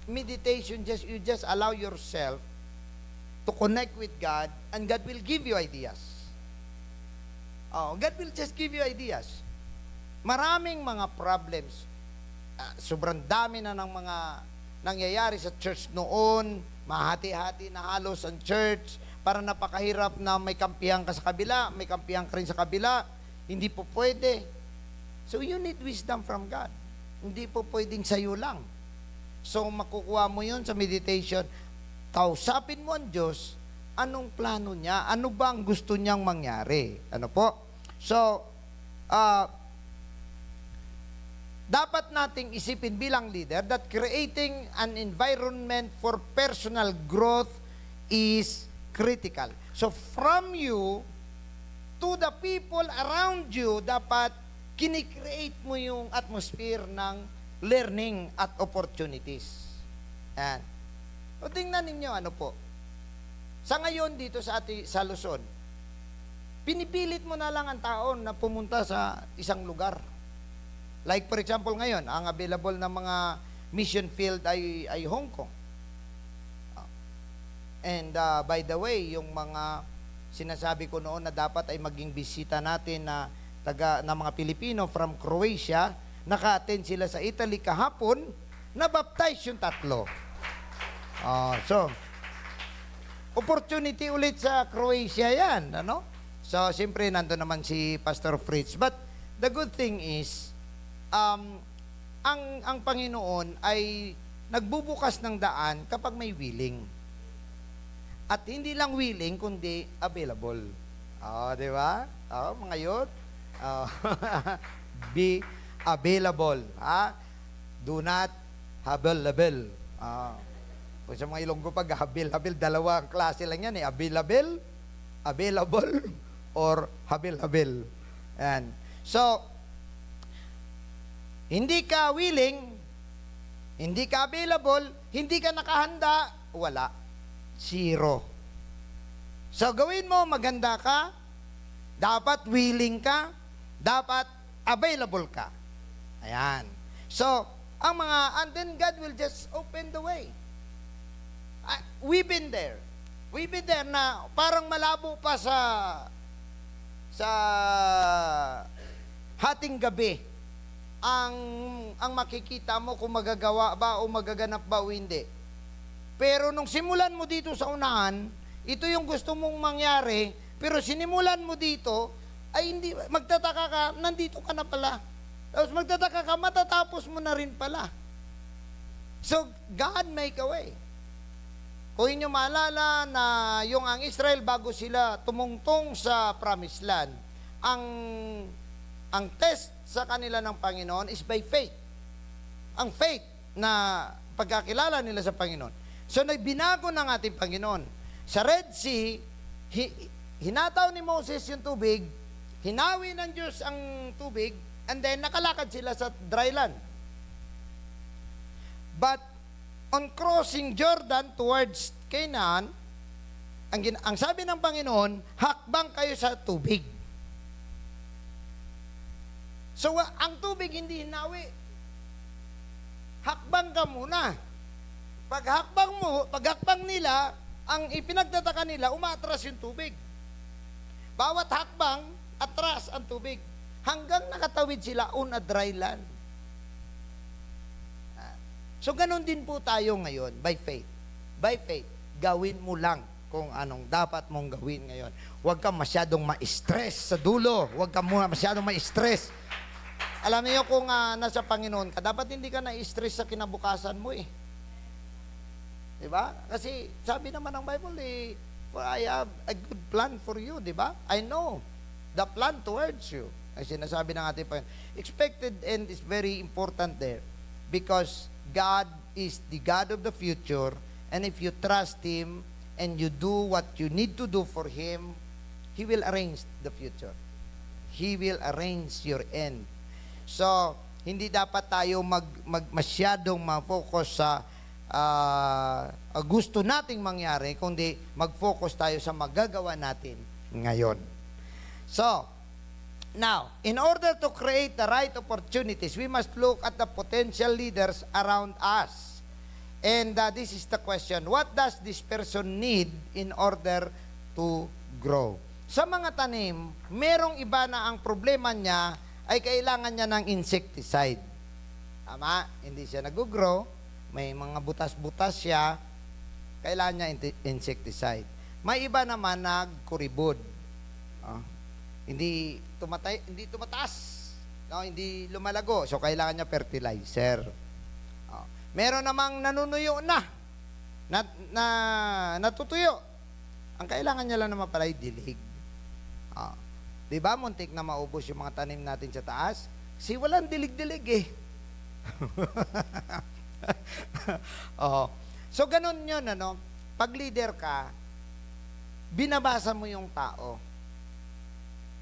S1: meditation, you just allow yourself to connect with God, and God will give you ideas. God will just give you ideas. Maraming mga problems. Sobrang dami na ng mga nangyayari sa church noon. Mahati-hati na halos ang church. Para napakahirap na may kampihan ka sa kabila, may kampihan ka rin sa kabila. Hindi po pwede. So you need wisdom from God. Hindi po pwedeng sa'yo lang. So makukuha mo yun sa meditation. Kausapin mo ang Diyos, anong plano niya? Ano ba ang gusto niyang mangyari? Ano po? So, dapat nating isipin bilang leader that creating an environment for personal growth is critical. So, from you to the people around you, dapat kinikreate mo yung atmosphere ng learning at opportunities. Yan. O tingnan ninyo, sa ngayon dito sa Luzon, pinipilit mo na lang ang tao na pumunta sa isang lugar. Like for example ngayon, ang available na mga mission field ay Hong Kong. And by the way, yung mga sinasabi ko noon na dapat ay maging bisita natin na mga Pilipino from Croatia, naka-attend sila sa Italy kahapon, na-baptize yung 3. So, opportunity ulit sa Croatia yan, ano? So, siyempre, nandun naman si Pastor Fritz. But, the good thing is, ang Panginoon ay nagbubukas ng daan kapag may willing. At hindi lang willing, kundi available. Di ba? Mga yun. Be available. Do not available. Kung sa mga Ilonggo pag habil, dalawang klase lang yan available, or habil. Yan. So, hindi ka willing, hindi ka available, hindi ka nakahanda, wala. 0. So, gawin mo, maganda ka, dapat willing ka, dapat available ka. Ayan. So, and then God will just open the way. We've been there. We've been there na parang malabo pa sa hating gabi ang makikita mo kung magagawa ba o magaganap ba o hindi. Pero nung simulan mo dito sa unahan, ito yung gusto mong mangyari, pero sinimulan mo dito, ay hindi, magtataka ka, nandito ka na pala. Tapos magtataka ka, matatapos mo na rin pala. So, God make a way. Kung inyo maalala na yung ang Israel bago sila tumungtong sa Promised Land, ang test sa kanila ng Panginoon is by faith. Ang faith na pagkakilala nila sa Panginoon. So, nagbinago ng ating Panginoon. Sa Red Sea, hinataw ni Moses yung tubig, hinawi ng Diyos ang tubig, and then nakalakad sila sa dry land. But, on crossing Jordan towards Canaan, ang sabi ng Panginoon, hakbang kayo sa tubig. So, ang tubig hindi hinawi. Hakbang ka muna. Paghakbang nila, ang ipinagtataka nila, umatras yung tubig. Bawat hakbang, atras ang tubig. Hanggang nakatawid sila on a dry land. So, ganun din po tayo ngayon, by faith. By faith, gawin mo lang kung anong dapat mong gawin ngayon. Huwag kang masyadong ma-stress sa dulo. Huwag kang masyadong ma-stress. Alam niyo kung nasa Panginoon ka, dapat hindi ka na-stress sa kinabukasan mo eh. Diba? Kasi sabi naman ng Bible for I have a good plan for you, diba? I know the plan towards you. Ay sinasabi ng ating Panginoon. Expected end is very important there because God is the God of the future, and if you trust Him and you do what you need to do for Him, He will arrange the future. He will arrange your end. So, hindi dapat tayo masyadong ma-focus sa gusto nating mangyari, kundi mag-focus tayo sa magagawa natin ngayon. So, now, in order to create the right opportunities, we must look at the potential leaders around us. And this is the question, what does this person need in order to grow? Sa mga tanim, merong iba na ang problema niya ay kailangan niya ng insecticide. Tama? Hindi siya nag-grow. May mga butas-butas siya, kailangan niya insecticide. May iba naman nagkuribod. Hindi tumataas, hindi lumalago. So, kailangan niya fertilizer. Meron namang nanunuyo na natutuyo. Ang kailangan niya lang naman pala ay dilig. Di ba, muntik na maubos yung mga tanim natin sa taas? Kasi walang dilig-dilig eh. So, ganun yun, ano? Pag leader ka, binabasa mo yung tao.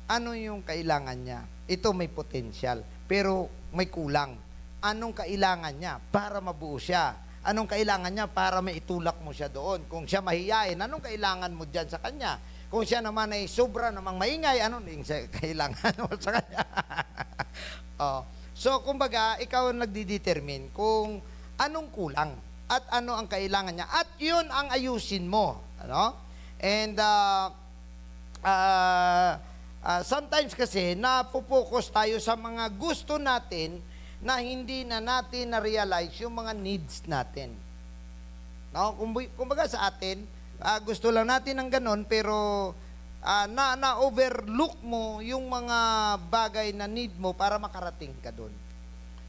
S1: Ano yung kailangan niya? Ito may potensyal, pero may kulang. Anong kailangan niya para mabuo siya? Anong kailangan niya para maitulak mo siya doon? Kung siya mahiyain, anong kailangan mo dyan sa kanya? Kung siya naman ay sobra namang maingay, anong kailangan mo sa kanya? So, kumbaga, ikaw ang nagdidetermine kung anong kulang at ano ang kailangan niya. At yun ang ayusin mo. Ano? And sometimes kasi napopokus tayo sa mga gusto natin na hindi na natin na-realize yung mga needs natin. No? Kumbaga sa atin, gusto lang natin ng ganon, pero na-overlook mo yung mga bagay na need mo para makarating ka doon.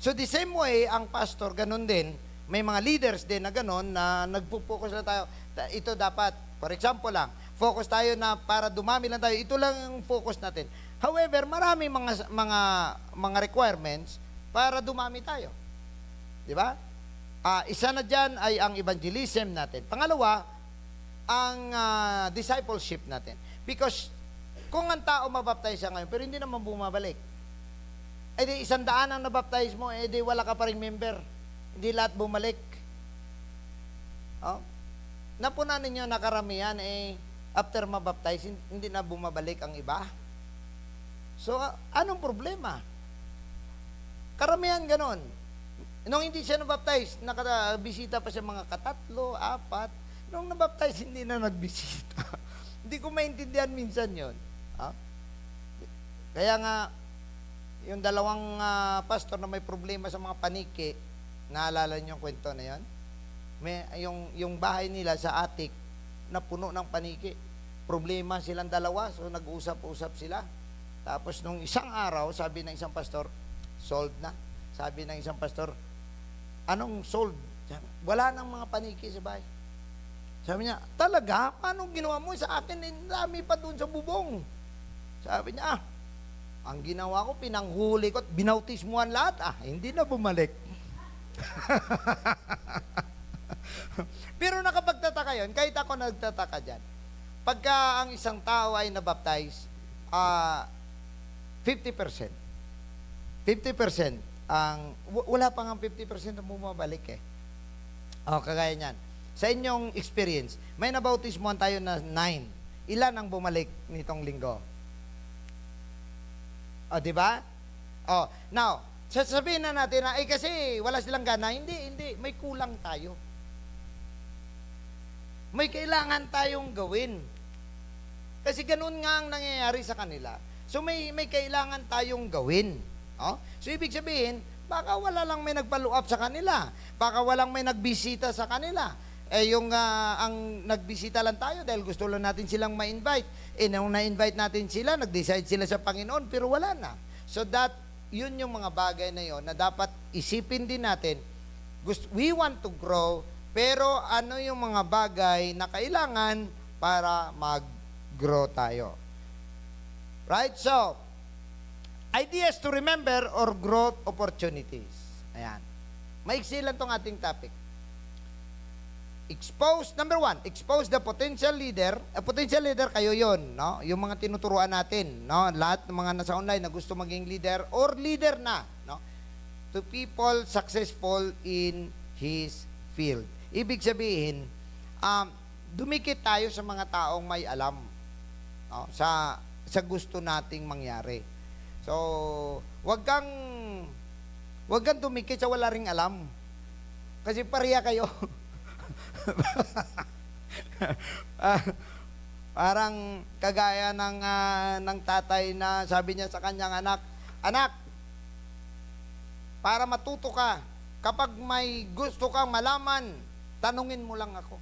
S1: So the same way, ang pastor, ganon din, may mga leaders din na ganon, na nagpo-focus na tayo. Ito dapat, for example lang, focus tayo na para dumami lang tayo. Ito lang ang focus natin. However, marami mga requirements para dumami tayo. Di ba? Isa na dyan ay ang evangelism natin. Pangalawa, ang discipleship natin. Because kung ang tao mabaptize siya ngayon, pero hindi naman bumabalik, eh di 100 ang nabaptize mo, eh di wala ka pa rin member. Hindi lahat bumalik. Oh? Napunan ninyo na karamihan, after mabaptize, hindi na bumabalik ang iba. So, anong problema? Karamihan ganon. Nung hindi siya nabaptize, nakabisita pa siya mga 3, 4. Nung nabaptize, hindi na nagbisita. Hindi ko maintindihan minsan yun. Kaya nga, yung dalawang pastor na may problema sa mga paniki, naalala niyo yung kwento na yun? Yung bahay nila sa attic, na puno ng paniki. Problema silang dalawa, so nag-usap-usap sila. Tapos nung isang araw, sabi ng isang pastor, solved na. Sabi ng isang pastor, anong solved? Wala nang mga paniki sa bahay. Sabi niya, talaga? Paano ginawa mo? Sa akin, dami pa doon sa bubong. Sabi niya, ang ginawa ko, pinanghuli ko at binautismuhan lahat. Hindi na bumalik. Pero nakapagtataka yun, kahit ako nagtataka dyan. Pagka ang isang tao ay nabaptize, 50%. 50% wala pa nga 50% na bumabalik eh. Kagaya niyan. Sa inyong experience, may nabautismuhan tayo na 9. Ilan ang bumalik nitong linggo? Di ba? Now, sasabihin na natin na, kasi wala silang gana. Hindi. May kulang tayo. May kailangan tayong gawin. Kasi ganun nga ang nangyayari sa kanila. So may kailangan tayong gawin. So ibig sabihin, baka wala lang may nag-follow up sa kanila. Baka walang may nagbisita sa kanila. Ang nagbisita lang tayo dahil gusto lang natin silang ma-invite. Nung na-invite natin sila, nag-decide sila sa Panginoon, pero wala na. So yun yung mga bagay na yun na dapat isipin din natin. We want to grow, pero ano yung mga bagay na kailangan para mag-grow tayo. Right? So, ideas to remember or growth opportunities. Ayan. Maiksi lang tong ating topic. Number 1, expose the potential leader. Potential leader, kayo yon, no? Yung mga tinuturuan natin, no? Lahat ng mga nasa online na gusto maging leader or leader na, no? To people successful in his field. Ibig sabihin, dumikit tayo sa mga taong may alam, no? Sa gusto nating mangyari. So, wag kang dumikit sa wala ring alam. Kasi pareha kayo. Parang kagaya ng tatay na sabi niya sa kanyang anak, para matuto ka, kapag may gusto kang malaman, tanungin mo lang ako.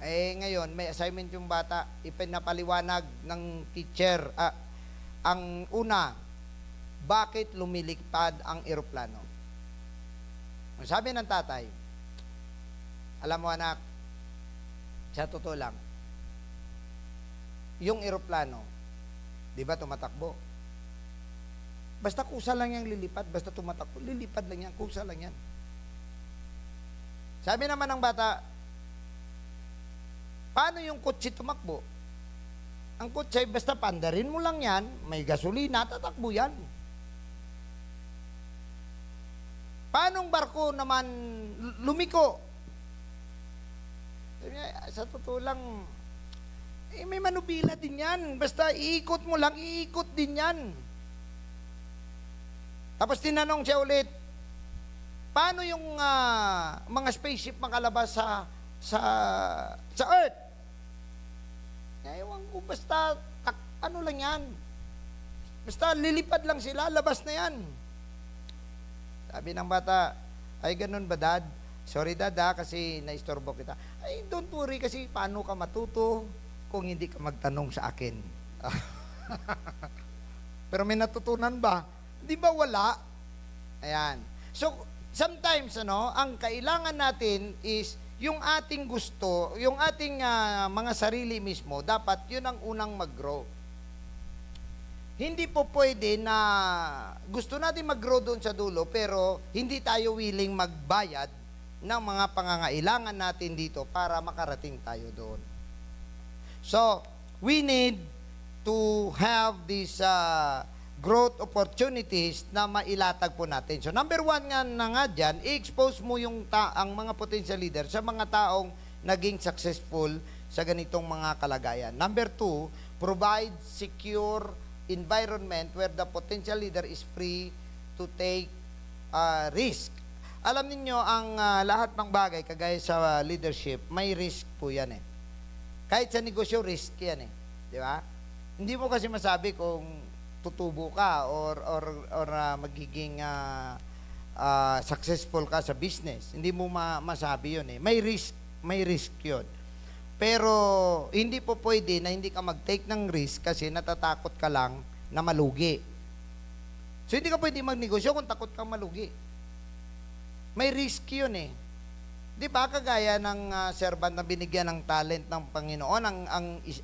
S1: Ngayon, may assignment yung bata, ipinapaliwanag ng teacher. Ang una, bakit lumilipad ang eroplano? Sabi ng tatay, alam mo anak, sa totoo lang, yung eroplano, di ba tumatakbo? Basta kusa lang yung lilipad, basta tumatakbo, lilipad lang yan, kusa lang yan. Sabi naman ng bata, paano yung kotse tumakbo? Ang kotse, basta pandarin mo lang yan, may gasolina, tatakbo yan. Paano ang barko naman lumiko? Sabi niya, sa totoo lang, may manubila din yan. Basta iikot mo lang, iikot din yan. Tapos tinanong siya ulit, paano yung mga spaceship makalabas sa Earth? Ewan ko, basta ano lang yan. Basta lilipad lang sila, labas na yan. Sabi ng bata, ay ganun ba dad? Sorry dad kasi naistorbo kita. Ay don't worry kasi paano ka matuto kung hindi ka magtanong sa akin. Pero may natutunan ba? Di ba wala? Ayan. So, sometimes, ang kailangan natin is yung ating gusto, yung ating mga sarili mismo, dapat yun ang unang mag-grow. Hindi po pwede na gusto natin mag-grow doon sa dulo, pero hindi tayo willing magbayad ng mga pangangailangan natin dito para makarating tayo doon. So, we need to have these growth opportunities na mailatag po natin. So, number one nga dyan, i-expose mo ang mga potential leader sa mga taong naging successful sa ganitong mga kalagayan. Number two, provide secure environment where the potential leader is free to take risk. Alam niyo ang lahat ng bagay, kagaya sa leadership, may risk po yan eh. Kahit sa negosyo, risk yan eh. Di ba? Hindi mo kasi masabi kung tutubo ka or magiging successful ka sa business. Hindi mo masabi yun eh. May risk yun. Pero hindi po pwede na hindi ka mag-take ng risk kasi natatakot ka lang na malugi. So hindi ka pwede magnegosyo kung takot kang malugi. May risk yun eh. Di ba kagaya ng servant na binigyan ng talent ng Panginoon,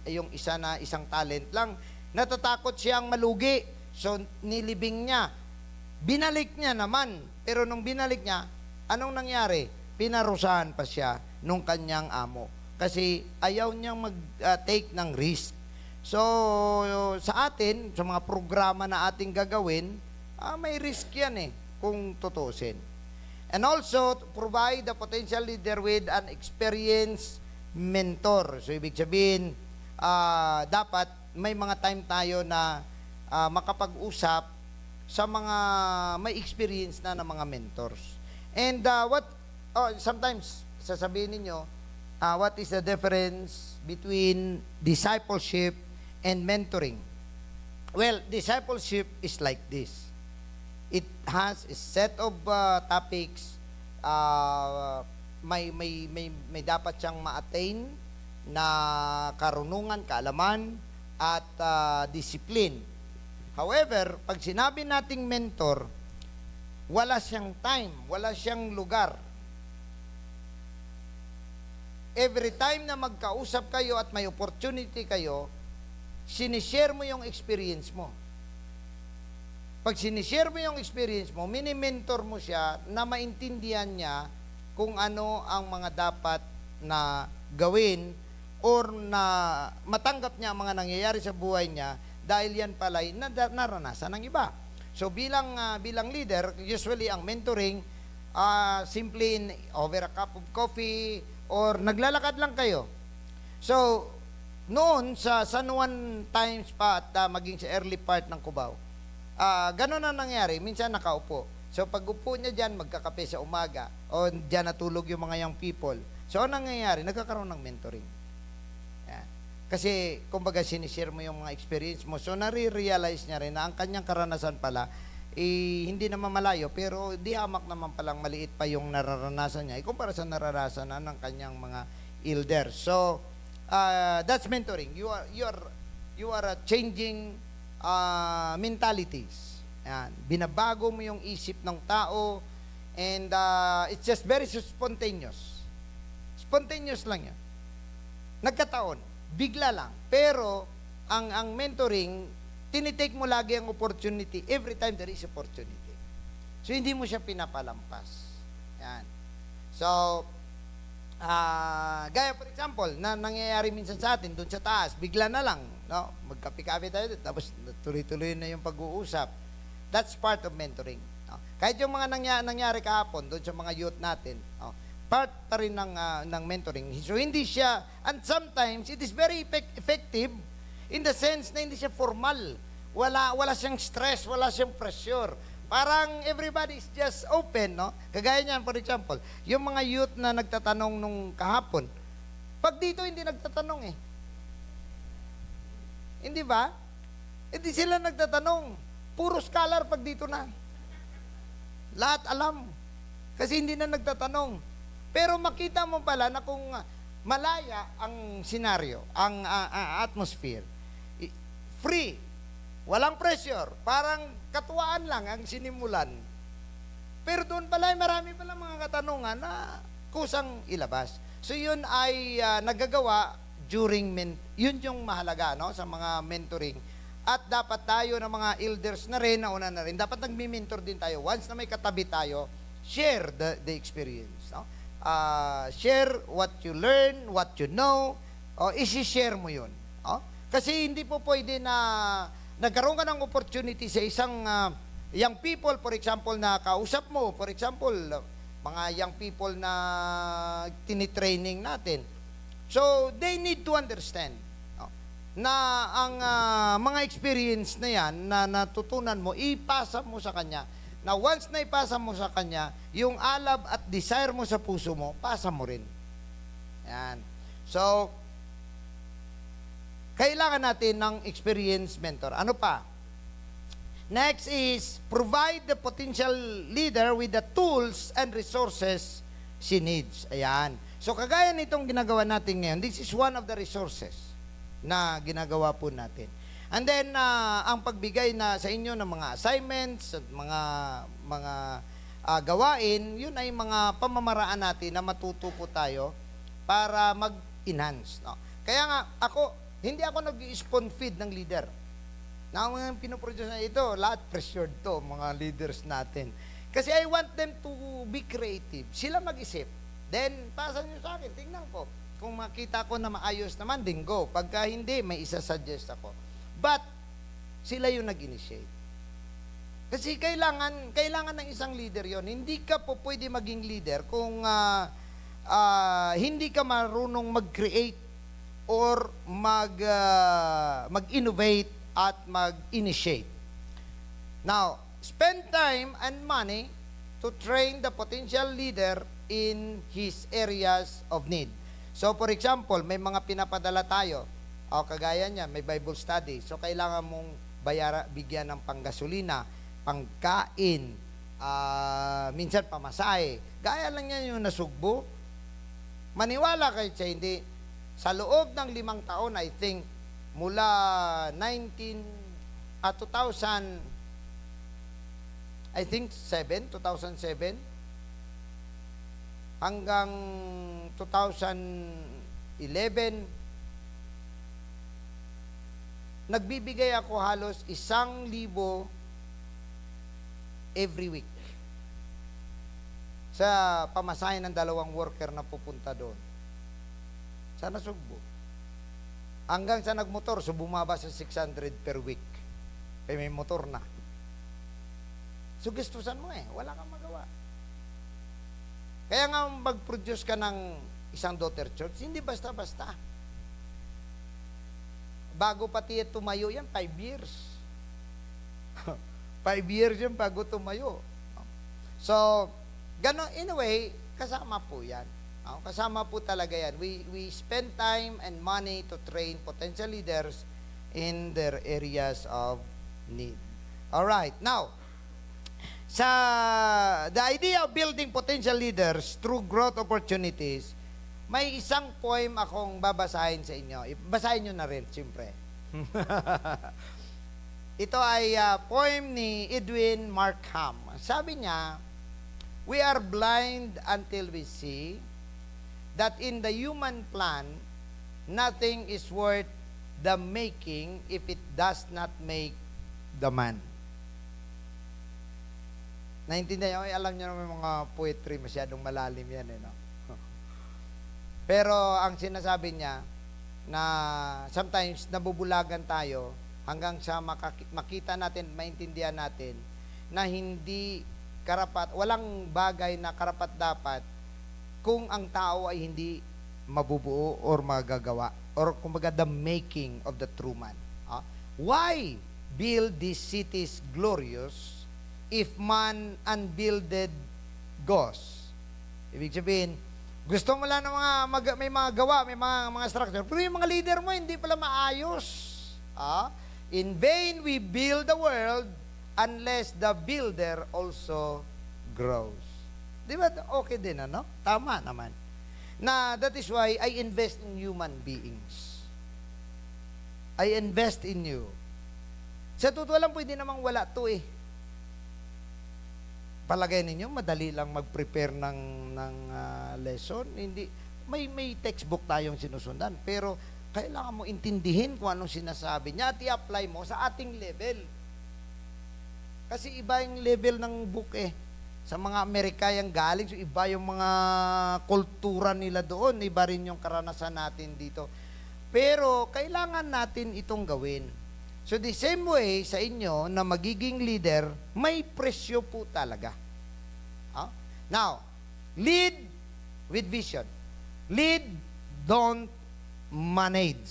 S1: yung isang talent lang, natatakot siyang malugi. So nilibing niya. Binalik niya naman. Pero nung binalik niya, anong nangyari? Pinarusahan pa siya nung kanyang amo. Kasi ayaw niyang mag-take ng risk. So, sa atin, sa mga programa na ating gagawin, may risk yan eh, kung tutusin. And also, to provide the potential leader with an experienced mentor. So, ibig sabihin, dapat may mga time tayo na makapag-usap sa mga may experience na ng mga mentors. And sometimes, sasabihin ninyo, what is the difference between discipleship and mentoring? Well, discipleship is like this. It has a set of topics. May dapat siyang ma-attain na karunungan, kaalaman, at discipline. However, pag sinabi nating mentor, wala siyang time, wala siyang lugar. Every time na magkausap kayo at may opportunity kayo, sinishare mo yung experience mo. Pag sinishare mo yung experience mo, mini-mentor mo siya na maintindihan niya kung ano ang mga dapat na gawin or na matanggap niya ang mga nangyayari sa buhay niya dahil yan pala'y naranasan ng iba. So bilang leader, usually ang mentoring, simply over a cup of coffee, or naglalakad lang kayo. So, noon sa San Juan Times pa at maging sa early part ng Cubao, ganun na nangyari. Minsan nakaupo. So, pag upo niya dyan, magkakape sa umaga. O dyan natulog yung mga young people. So, ano nangyayari? Nagkakaroon ng mentoring. Yan. Kasi, kumbaga, sinishare mo yung mga experience mo. So, nare-realize niya rin na ang kanyang karanasan pala, hindi naman malayo, pero di hamak naman palang maliit pa yung nararanasan niya kumpara sa nararanasan ng kanyang mga elders. So, that's mentoring. You are changing mentalities. Yan. Binabago mo yung isip ng tao, and it's just very spontaneous. Spontaneous lang yan. Nagkataon, bigla lang. Pero, ang mentoring, tinitake mo lagi ang opportunity every time there is opportunity. So, hindi mo siya pinapalampas. Yan. So, gaya for example, na nangyayari minsan sa atin, doon sa taas, bigla na lang, no? Magkape-kape tayo, tapos tuloy-tuloy na yung pag-uusap. That's part of mentoring. No? Kahit yung mga nangyari kahapon, doon sa mga youth natin, no? Part pa rin ng mentoring. So, hindi siya, and sometimes, it is very effective in the sense na hindi siya formal. Wala siyang stress, wala siyang pressure. Parang everybody is just open, no? Kagaya niyan, for example, yung mga youth na nagtatanong nung kahapon, pag dito hindi nagtatanong eh. Hindi ba? Hindi sila nagtatanong. Puro scholar pag dito na. Lahat alam. Kasi hindi na nagtatanong. Pero makita mo pala na kung malaya ang senaryo, ang atmosphere, free, walang pressure, parang katuwaan lang ang sinimulan. Pero doon pala, marami pala mga katanungan na kusang ilabas. So yun ay nagagawa during yun yung mahalaga no sa mga mentoring. At dapat tayo ng mga elders na rin, nauna na rin, dapat nagmi-mentor din tayo. Once na may katabi tayo, share the experience. No? Share what you learn, what you know, isi-share mo yun. Kasi hindi po pwede na nagkaroon ka ng opportunity sa isang young people, for example, na kausap mo, for example, mga young people na tinitraining natin. So, they need to understand na ang mga experience na yan na natutunan mo, ipasa mo sa kanya. Na once na ipasa mo sa kanya, yung alab at desire mo sa puso mo, pasa mo rin. Yan. So, kailangan natin ng experienced mentor. Ano pa? Next is, provide the potential leader with the tools and resources she needs. Ayan. So, kagaya nitong ginagawa natin ngayon, this is one of the resources na ginagawa po natin. And then, ang pagbigay na sa inyo ng mga assignments at mga gawain, yun ay mga pamamaraan natin na matuto po tayo para mag-enhance. No? Kaya nga, hindi ako nag-spoon feed ng leader. Na ang pinoproduce na ito, lahat pressured to, mga leaders natin. Kasi I want them to be creative. Sila mag-isip. Then, pasa nyo sa akin, tingnan ko. Kung makita ko na maayos naman, then go. Pagka hindi, may isa-suggest ako. But, sila yung nag-initiate. Kasi kailangan ng isang leader yon. Hindi ka po pwede maging leader kung hindi ka marunong mag-create or mag-innovate at mag-initiate. Now, spend time and money to train the potential leader in his areas of need. So, for example, may mga pinapadala tayo. Kagaya niya, may Bible study. So, kailangan mong bigyan ng panggasolina, pangkain, minsan pamasahe. Gaya lang yan yung nasugbo. Maniwala kayo sa hindi. Sa loob ng 5 taon, I think, mula 2007, hanggang 2011, nagbibigay ako halos 1,000 every week sa pamasahe ng 2 worker na pupunta doon. Sa Nasugbo. Hanggang sa nagmotor, so bumaba sa 600 per week. Kaya may motor na. So gustusan mo wala kang magawa. Kaya nga mag-produce ka ng isang daughter church, hindi basta-basta. Bago pati tumayo yan, 5 years. 5 years yan bago tumayo. So, gano'n, in a way, kasama po yan. Kasama po talaga yan. We spend time and money to train potential leaders in their areas of need. Alright, now, the idea of building potential leaders through growth opportunities, may isang poem akong babasahin sa inyo. Basahin nyo na rin, siyempre. Ito ay poem ni Edwin Markham. Sabi niya, we are blind until we see that in the human plan, nothing is worth the making if it does not make the man. Naintindihan nyo? Alam nyo naman mga poetry, masyadong malalim yan. No? Pero ang sinasabi niya, na sometimes nabubulagan tayo hanggang sa makita natin, maintindihan natin, na hindi walang bagay na karapat-dapat kung ang tao ay hindi mabubuo or magagawa, or kumbaga the making of the true man. Why build these cities glorious if man unbuilded goes? Ibig sabihin, gusto mo lang ng may mga gawa, may mga structure, pero yung mga leader mo hindi pala maayos. In vain we build the world unless the builder also grows. Di ba? Okay din, ano? Tama naman. Na that is why I invest in human beings. I invest in you. Sa totoo lang, pwede namang wala to eh. Palagay ninyo, madali lang mag-prepare ng lesson. Hindi, may textbook tayong sinusundan. Pero, kailangan mo intindihin kung anong sinasabi niya at i-apply mo sa ating level. Kasi iba yung level ng book eh. Sa mga Amerika yung galing, so iba yung mga kultura nila doon, iba rin yung karanasan natin dito. Pero kailangan natin itong gawin. So the same way sa inyo na magiging leader, may presyo po talaga. Now, lead with vision. Lead, don't manage.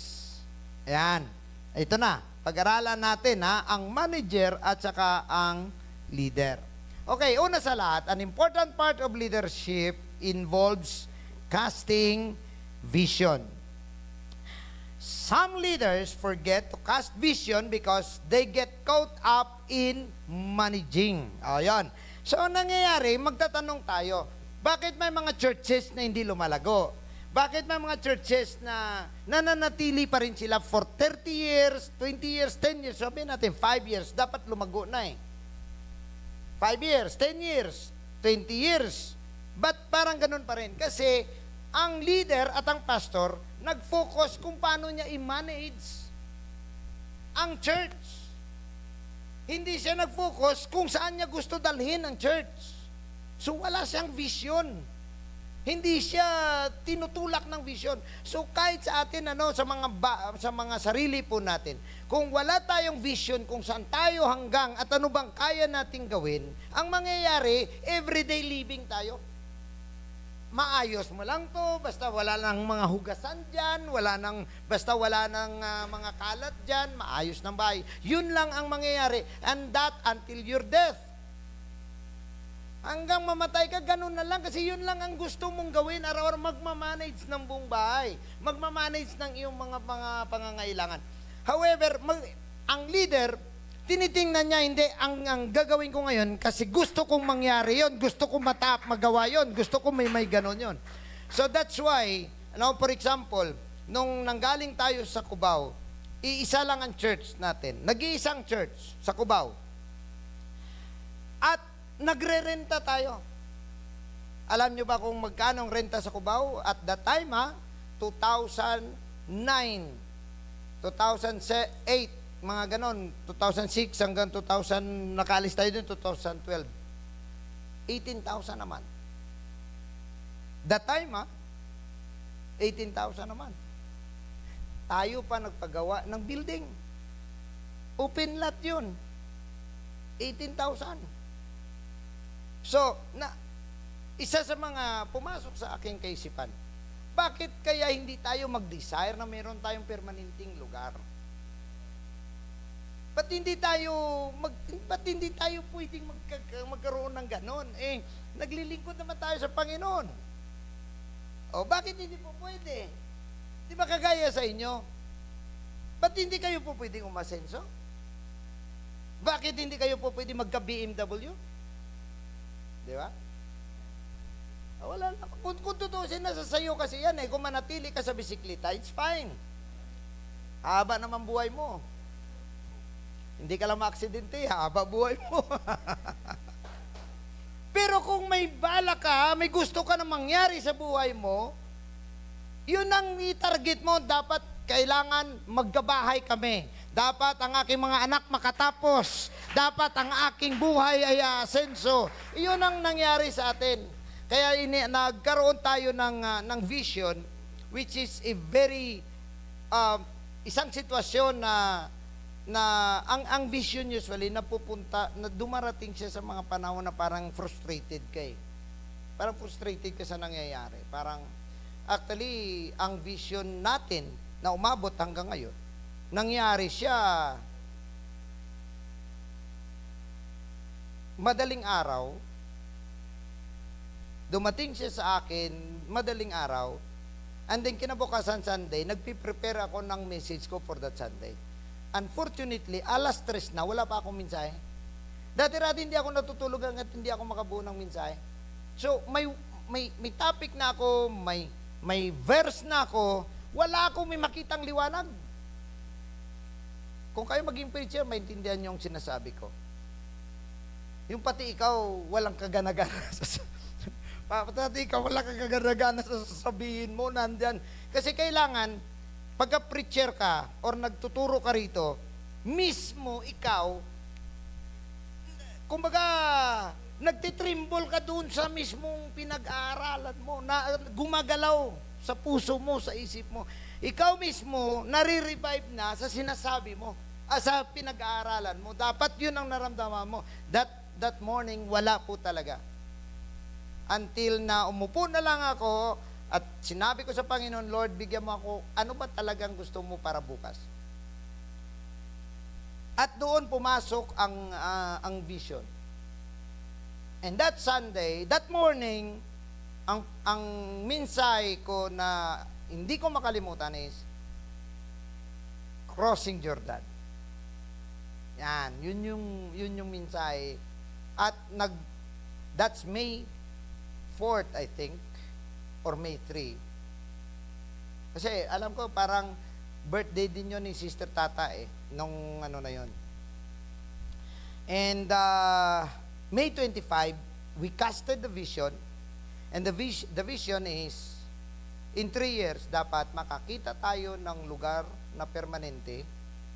S1: Ayan. Ito na. Pag-aralan natin ang manager at saka ang leader. Okay, una sa lahat, an important part of leadership involves casting vision. Some leaders forget to cast vision because they get caught up in managing. Ayan. So, nangyayari, magtatanong tayo, bakit may mga churches na hindi lumalago? Bakit may mga churches na nananatili pa rin sila for 30 years, 20 years, 10 years, sabihin natin 5 years, dapat lumago na eh. 5 years, 10 years, 20 years. But parang ganun pa rin. Kasi ang leader at ang pastor, nag-focus kung paano niya i-manage ang church. Hindi siya nag-focus kung saan niya gusto dalhin ang church. So wala siyang vision. Hindi siya tinutulak ng vision. So kahit sa atin sa mga sarili po natin, kung wala tayong vision kung saan tayo hanggang at ano bang kaya nating gawin, ang mangyayari everyday living tayo. Maayos mo lang to, basta wala nang mga hugasan diyan, basta wala nang mga kalat diyan, maayos ng bahay. Yun lang ang mangyayari, and that until your death. Hanggang mamatay ka, ganun na lang. Kasi yun lang ang gusto mong gawin. Araw-araw magmamanage ng buong bahay. Magmamanage ng iyong mga pangangailangan. However, ang leader, tinitingnan niya, hindi, ang gagawin ko ngayon, kasi gusto kong mangyari yon, gusto kong magawa yon, gusto kong may ganun yon. So that's why, for example, nung nanggaling tayo sa Cubao, iisa lang ang church natin. Nag-iisang church sa Cubao. At nagre-renta tayo. Alam nyo ba kung magkano ang renta sa Cubao? At that time, 2009, 2008, mga ganon, 2006 hanggang 2000, nakalis tayo din, 2012. 18,000 naman. That time, 18,000 naman. Tayo pa nagpagawa ng building. Open lot yun. 18,000. So, isa sa mga pumasok sa aking kaisipan, bakit kaya hindi tayo mag-desire na meron tayong permanenteng lugar? Ba't hindi tayo pwedeng magkaroon ng ganon? Naglilingkod naman tayo sa Panginoon. O, bakit hindi po pwede? Di ba kagaya sa inyo? Ba't hindi kayo po pwedeng umasenso? Bakit hindi kayo po pwedeng magka-BMW? Di ba? Wala na. Kung tutusin, nasa sayo kasi yan eh. Kung manatili ka sa bisikleta, it's fine. Haba naman buhay mo. Hindi ka lang ma-aksidente, haba buhay mo. Pero kung may bala ka, may gusto ka na mangyari sa buhay mo, yun ang i-target mo. Dapat kailangan magkabahay kami. Dapat ang aking mga anak makatapos. Dapat ang aking buhay ay asenso. Iyon ang nangyari sa atin. Kaya nagkaroon tayo ng vision, which is a very, isang sitwasyon na ang vision usually na dumarating siya sa mga panahon na parang frustrated ka eh. Parang frustrated ka sa nangyayari. Parang, actually, ang vision natin na umabot hanggang ngayon, nangyari siya madaling araw, dumating siya sa akin madaling araw, and then kinabukasan Sunday, nagpiprepare ako ng message ko for that Sunday. Unfortunately, 3:00 na, wala pa akong mensahe. Dati-dati hindi ako natutulog hanggat hindi ako makabuo ng mensahe. So, may topic na ako, may verse na ako, wala akong may makitang liwanag. Kung kayo maging preacher, maintindihan niyo yung sinasabi ko. Yung pati ikaw, walang kaganagana. Pati ikaw, walang kaganagana sa sasabihin mo, nandyan. Kasi kailangan, pagka preacher ka, or nagtuturo ka rito, mismo ikaw, kumbaga, nagtitrimble ka doon sa mismong pinag-aaralan mo, na gumagalaw sa puso mo, sa isip mo. Ikaw mismo, nare-revive na sa sinasabi mo, sa pinag-aaralan mo. Dapat yun ang naramdaman mo. That morning, wala po talaga. Until na umupo na lang ako, at sinabi ko sa Panginoon, Lord, bigyan mo ako, ano ba talagang gusto mo para bukas? At doon pumasok ang vision. And that Sunday, that morning, ang mensahe ko na hindi ko makalimutan is crossing Jordan. Yan, yun yung mensahe. At that's May 4th, I think, or May 3. Kasi alam ko parang birthday din yun ni Sister Tata nung ano na yun. And May 25, we casted the vision, and the vision is, in 3 years, dapat makakita tayo ng lugar na permanente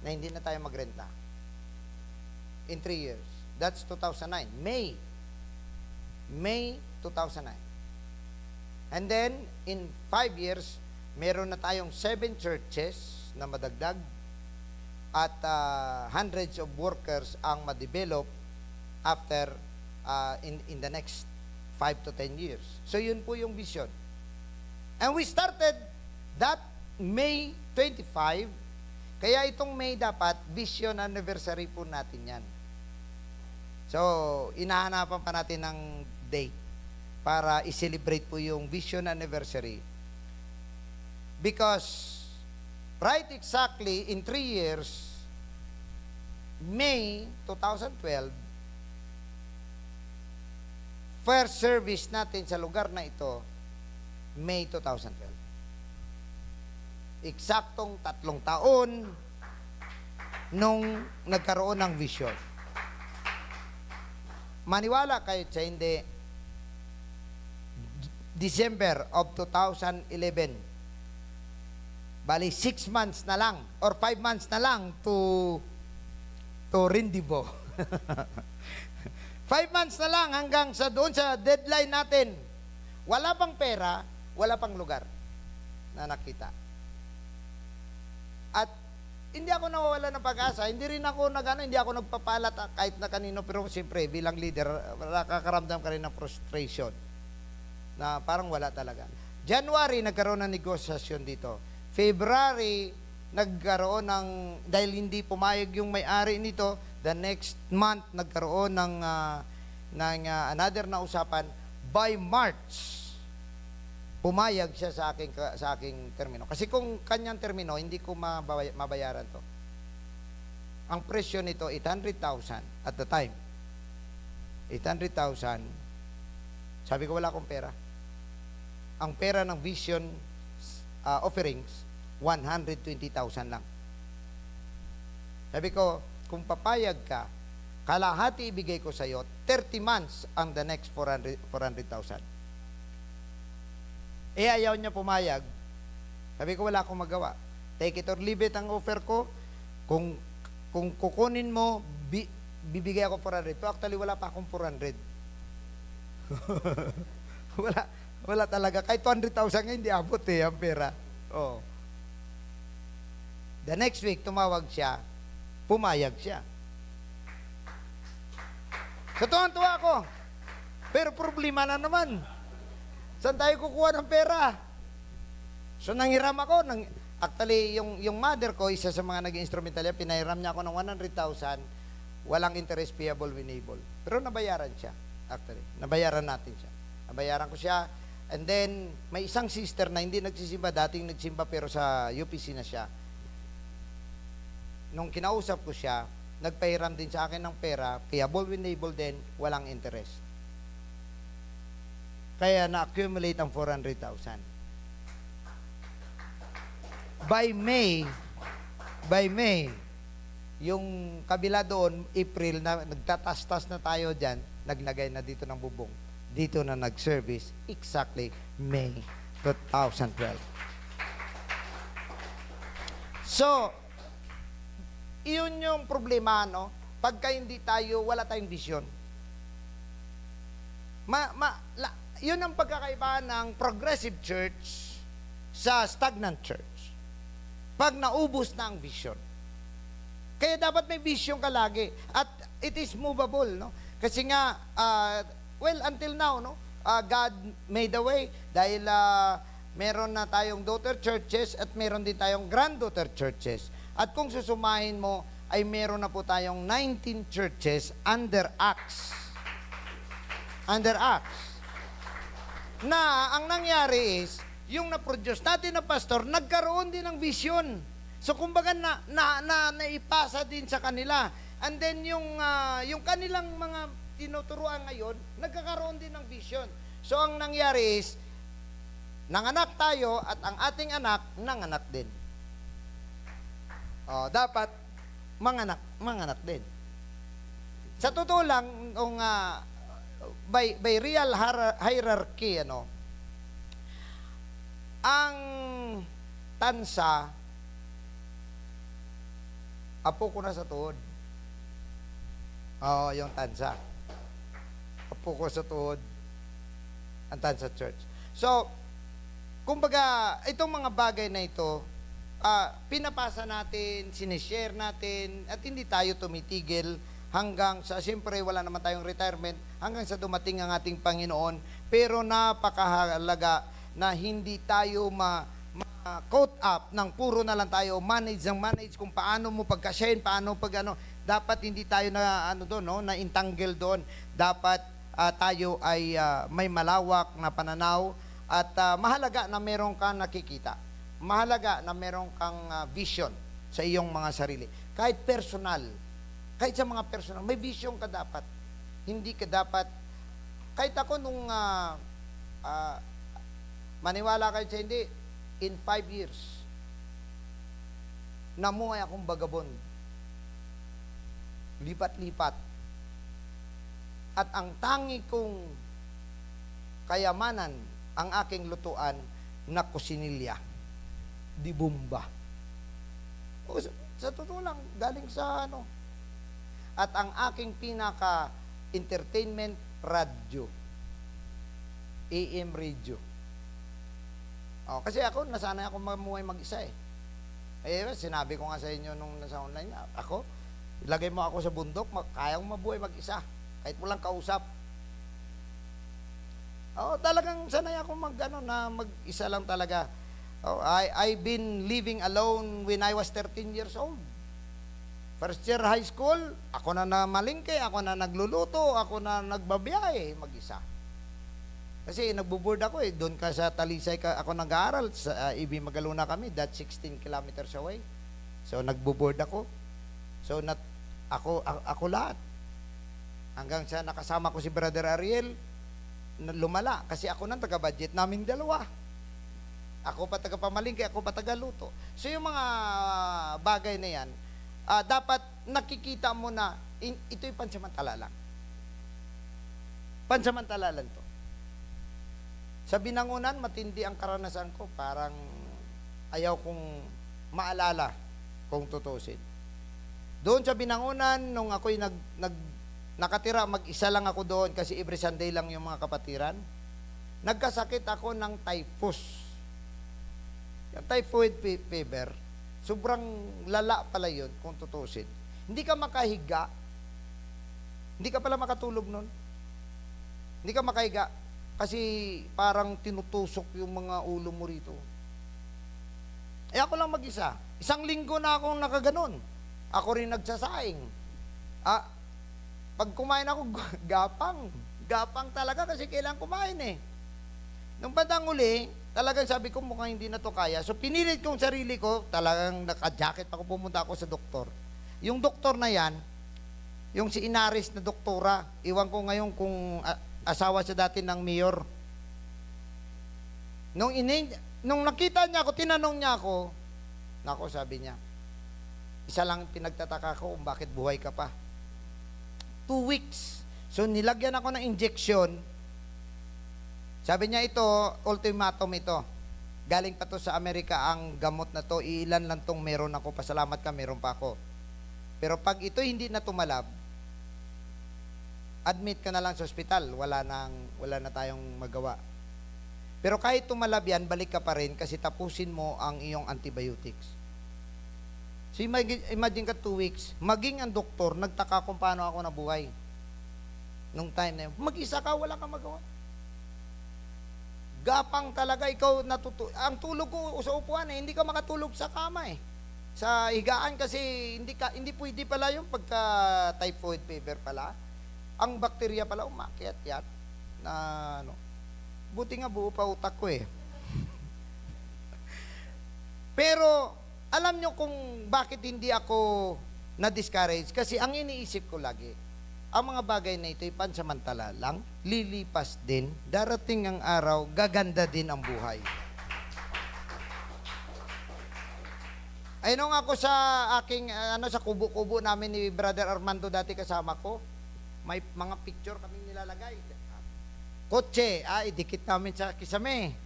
S1: na hindi na tayo magrenta. In 3 years. That's 2009. May 2009. And then, in 5 years, meron na tayong 7 churches na madagdag at hundreds of workers ang ma-develop after in the next 5 to 10 years. So, yun po yung vision. And we started that May 25. Kaya itong May dapat, vision anniversary po natin yan. So, inahanapan pa natin ng date para i-celebrate po yung vision anniversary. Because, right exactly in 3 years, May 2012, first service natin sa lugar na ito, May 2012. Eksaktong 3 taon nung nagkaroon ng vision. Maniwala kayo sa hindi, December of 2011, bali 6 months na lang, or 5 months na lang to Rindibo. 5 months na lang hanggang sa doon sa deadline natin. Wala pang pera, wala pang lugar na nakita. At hindi ako nawawala ng pag-asa, hindi rin ako hindi ako nagpapalat kahit na kanino, pero siyempre bilang leader, nakakaramdam ka rin ng frustration na parang wala talaga. January, nagkaroon ng negosasyon dito. February, nagkaroon ng, dahil hindi pumayag yung may-ari nito, the next month, nagkaroon ng another na usapan. By March, pumayag siya sa aking termino. Kasi kung kanyang termino, hindi ko mabayaran to. Ang presyo nito, 800,000 at the time. 800,000. Sabi ko, wala akong pera. Ang pera ng vision offerings, 120,000 lang. Sabi ko, kung papayag ka, kalahati ibigay ko sa iyo, 30 months ang the next 400,000. Ayaw niya pumayag. Sabi ko, wala akong magawa. Take it or leave it ang offer ko. Kung kukunin mo, bibigay ako 400. Pero actually, wala pa akong 400. wala talaga. Kahit 200,000 nga, hindi abot ang pera. Oh. The next week, tumawag siya, pumayag siya. So, tuwan-tuwa ako. Pero problema na naman. Saan tayo kukuha ng pera? So, nanghiram ako. Actually, yung mother ko, isa sa mga naging instrumental yan, pinahiram niya ako ng 100,000, walang interest payable, winnable. Pero nabayaran siya, actually. Nabayaran natin siya. Nabayaran ko siya. And then, may isang sister na hindi nagsisimba, dating nagsimba pero sa UPC na siya. Nung kinausap ko siya, nagpahiram din sa akin ng pera, payable with label din, walang interest. Kaya na-accumulate ang 400,000. By May, yung kabila doon, April, na nagtatas-tas na tayo dyan, naglagay na dito ng bubong. Dito na nag-service, exactly May 2012. So, iyon yung problema, no? Pagka hindi tayo, wala tayong vision. Yun ang pagkakaiba ng progressive church sa stagnant church. Pag naubos na ang vision. Kaya dapat may vision ka lagi. At it is movable, no? Kasi nga, until now, no? God made a way dahil meron na tayong daughter churches at meron din tayong granddaughter churches. At kung susumahin mo, ay meron na po tayong 19 churches under Acts. Under Acts. Na ang nangyari is, yung na-produce natin na pastor, nagkaroon din ng vision. So kumbaga naipasa din sa kanila. And then yung kanilang mga tinuturuan ngayon, nagkakaroon din ng vision. So ang nangyari is, nanganak tayo at ang ating anak, nanganak din. Dapat manganak din. Sa totoo lang, by real hierarchy, ang tansa, apo ko na sa tuhod. Yung tansa. Apo ko sa tuhod, ang tansa church. So, kumbaga, itong mga bagay na ito, pinapasa natin, sinishare natin, at hindi tayo tumitigil hanggang sa, siyempre, wala naman tayong retirement, hanggang sa dumating ang ating Panginoon. Pero napakahalaga na hindi tayo ma-caught up ng puro na lang tayo manage kung paano mo pagkasyahin, dapat hindi tayo na na entangle doon. Dapat tayo ay may malawak na pananaw at mahalaga na meron kang nakikita. Mahalaga na meron kang vision sa iyong mga sarili. Kahit personal, kahit sa mga personal, may vision ka dapat. Hindi ka dapat, kahit ako nung maniwala kayo sa hindi, in 5 years, namuhay akong vagabond. Lipat-lipat. At ang tangi kong kayamanan, ang aking lutuan, na kusinilya. Di bumba. Sa totoo lang, galing sa At ang aking pinaka-entertainment, radyo. AM radio. Kasi ako, nasanay ako mamuhay mag-isa eh. Sinabi ko nga sa inyo nung nasa online, ako, ilagay mo ako sa bundok, kaya kong mabuhay mag-isa. Kahit walang kausap. Talagang sanay ako mag-isa lang talaga. I've been living alone when I was 13 years old. First year high school, ako na namalingke, ako na nagluluto, ako na nagbabiyahe, mag-isa. Kasi nagbo-board ako doon ka sa Talisay ako nag-aaral, sa Ibi Magaluna kami, that's 16 kilometers away. So nagbo-board ako. So ako lahat. Hanggang sa nakasama ko si Brother Ariel, lumala. Kasi ako nang taga-budget naming dalawa. Ako pa taga-pamalingke, ako pa taga-luto. So yung mga bagay na yan, dapat nakikita mo na ito'y pansamantala lang. Pansamantala lang to. Sa Binangonan, matindi ang karanasan ko. Parang ayaw kong maalala kung tutusin. Doon sa Binangonan, nung ako'y nakatira, mag-isa lang ako doon kasi every Sunday lang yung mga kapatiran. Nagkasakit ako ng typhus. Yung typhoid fever, sobrang lala pala yun kung tutusin. Hindi ka makahiga. Hindi ka pala makatulog nun. Hindi ka makahiga kasi parang tinutusok yung mga ulo mo rito. Ako lang mag-isa. 1 linggo na akong nakaganon. Ako rin nagsasaing. Pag kumain ako, gapang. Gapang talaga kasi kailangan kumain eh. Nung bandang uli, talagang sabi ko mukhang hindi na to kaya. So pinilit kong sarili ko, talagang naka-jacket ako, pumunta ako sa doktor. Yung doktor na yan, Yung si Inaris na doktora, iwan ko ngayon kung asawa siya dati ng mayor. Nung nakita niya ako, tinanong niya ako, nako sabi niya, isa lang pinagtataka ko kung bakit buhay ka pa. 2 weeks. So nilagyan ako ng injection. Sabi niya ito, ultimatum ito. Galing pa to sa Amerika ang gamot na to, ilan lang tong meron ako, pasalamat ka, meron pa ako. Pero pag ito hindi na tumalab, admit ka na lang sa ospital, wala na tayong magawa. Pero kahit tumalab yan, balik ka pa rin kasi tapusin mo ang iyong antibiotics. So imagine ka 2 weeks, maging ang doktor, nagtaka kung paano ako nabuhay. Nung time na yun, mag-isa ka, wala kang magawa. Gapang talaga, ikaw ang tulog ko sa upuan hindi ka makatulog sa kama Sa higaan kasi hindi pwede pala yung pagka typhoid fever pala. Ang bakterya pala umakyat yan na buti nga buo pa utak ko Pero alam nyo kung bakit hindi ako na-discourage kasi ang iniisip ko lagi, ang mga bagay na ito ay pansamantala lang, lilipas din, darating ang araw, gaganda din ang buhay. Ay nung ako sa aking sa kubo-kubo namin ni Brother Armando dati kasama ko, may mga picture kaming nilalagay. Kotse, idikit namin sa kisame.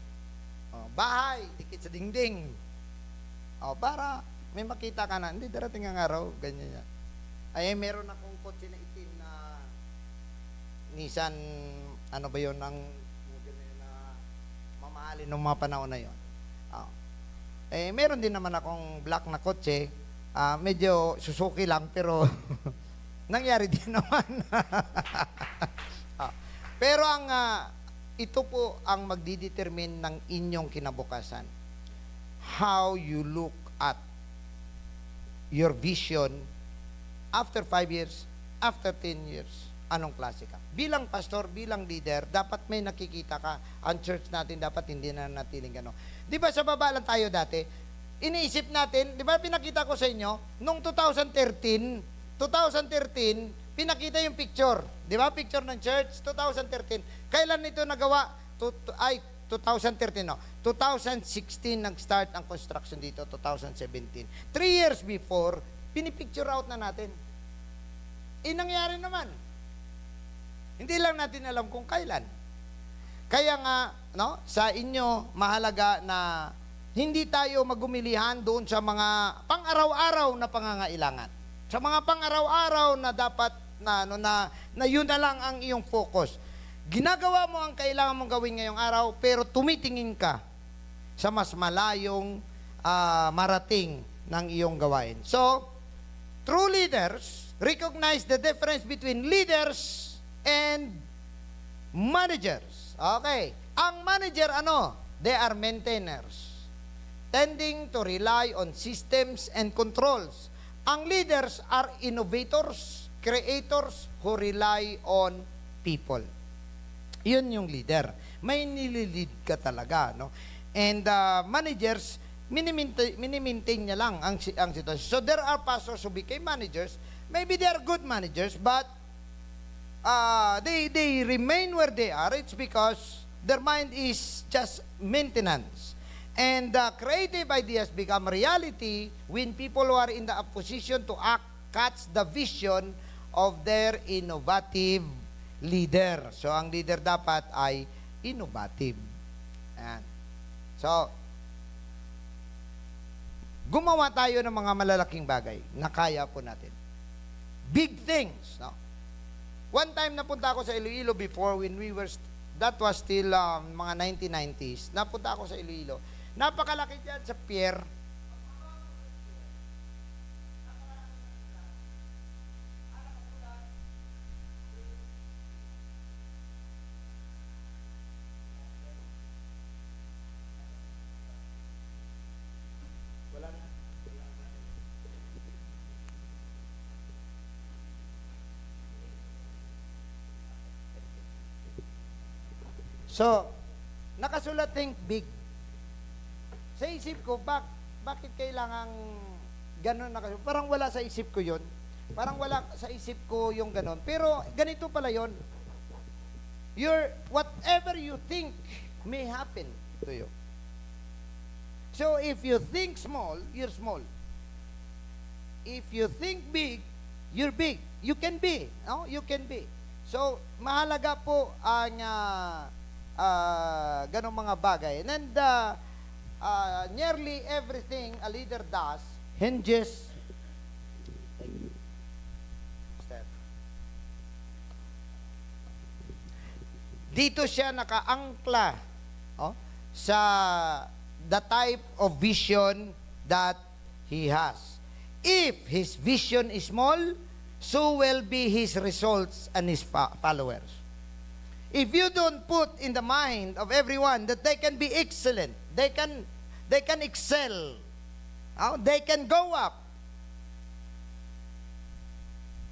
S1: Bahay, dikit sa dingding. Para may makita ka na, hindi darating ang araw, ganyan yan. Ay meron akong kotse na itim na Nissan, ano ba yun, ang na mamahalin ng mga panahon na yun. Meron din naman akong black na kotse, medyo Suzuki lang, pero nangyari din naman. Pero ito po ang magdidetermine ng inyong kinabukasan. How you look at your vision after 5 years, after 10 years. Anong klase ka? Bilang pastor, bilang leader, dapat may nakikita ka. Ang church natin dapat hindi na natiling gano'n. Di ba sa baba lang tayo dati, iniisip natin, di ba pinakita ko sa inyo, nung 2013, pinakita yung picture. Di ba? Picture ng church, 2013. Kailan ito nagawa? 2013, no. 2016 nag-start ang construction dito, 2017. 3 years before, pinipicture out na natin. Nangyari naman. Hindi lang natin alam kung kailan. Kaya nga, no, sa inyo, mahalaga na hindi tayo magumilihan doon sa mga pang-araw-araw na pangangailangan. Sa mga pang-araw-araw na dapat na yun na lang ang iyong focus. Ginagawa mo ang kailangan mong gawin ngayong araw, pero tumitingin ka sa mas malayong marating ng iyong gawain. So, true leaders recognize the difference between leaders and managers. Okay. Ang manager, they are maintainers, tending to rely on systems and controls. Ang leaders are innovators, creators who rely on people. Yun yung leader. May nililid ka talaga, no? And managers, mini-maintain niya lang ang sitwasyon. So there are pastors who became managers. Maybe they are good managers, but they remain where they are. It's because their mind is just maintenance. And creative ideas become reality when people who are in the position to act catch the vision of their innovative leader. So, ang leader dapat ay innovative. Ayan. So, gumawa tayo ng mga malalaking bagay na kaya po natin. Big things, no? One time napunta ako sa Iloilo before when that was still mga 1990s. Napunta ako sa Iloilo. Napakalaki dyan sa pier. So, nakasulat think big. Sa isip ko, bakit kailangan gano'n nakasulat? Parang wala sa isip ko yon. Parang wala sa isip ko yung ganon. Pero ganito pala yon. Whatever you think may happen to you. So if you think small, you're small. If you think big, you're big. You can be. No? You can be. So, mahalaga po ang ganong mga bagay. And nearly everything a leader does hinges dito siya nakaangkla sa the type of vision that he has. If his vision is small, so will be his results and his followers. If you don't put in the mind of everyone that they can be excellent, they can excel, they can go up,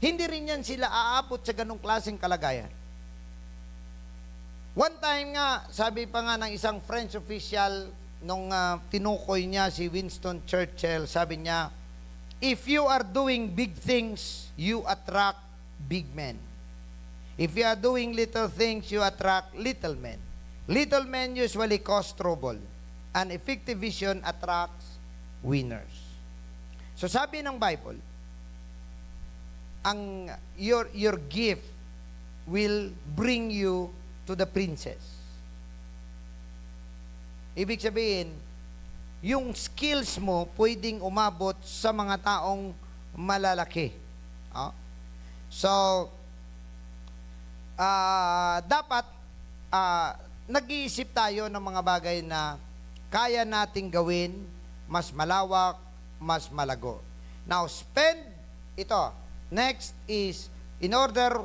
S1: hindi rin yan sila aabot sa ganong klaseng kalagayan. One time nga, sabi pa nga ng isang French official, nung tinukoy niya si Winston Churchill, sabi niya, if you are doing big things, you attract big men. If you are doing little things, you attract little men. Little men usually cause trouble. An effective vision attracts winners. So sabi ng Bible, your gift will bring you to the princess. Ibig sabihin, yung skills mo pwedeng umabot sa mga taong malalaki. So, dapat nag-iisip tayo ng mga bagay na kaya nating gawin, mas malawak, mas malago. Now, ito. Next is, in order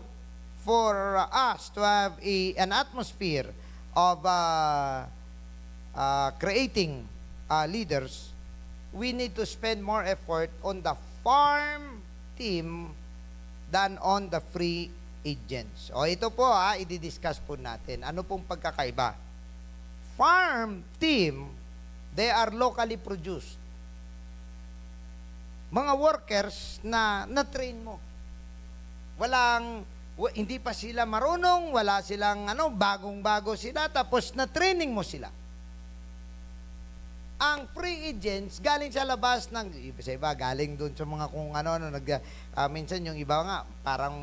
S1: for us to have an atmosphere of creating leaders, we need to spend more effort on the farm team than on the free agents. O ito po i-discuss po natin. Ano pong pagkakaiba? Farm team, they are locally produced. Mga workers na na-train mo. Hindi pa sila marunong, wala silang bagong-bago sila, tapos na-training mo sila. Ang free agents, galing sa labas ng, sa iba, galing doon sa mga kung minsan yung iba nga, parang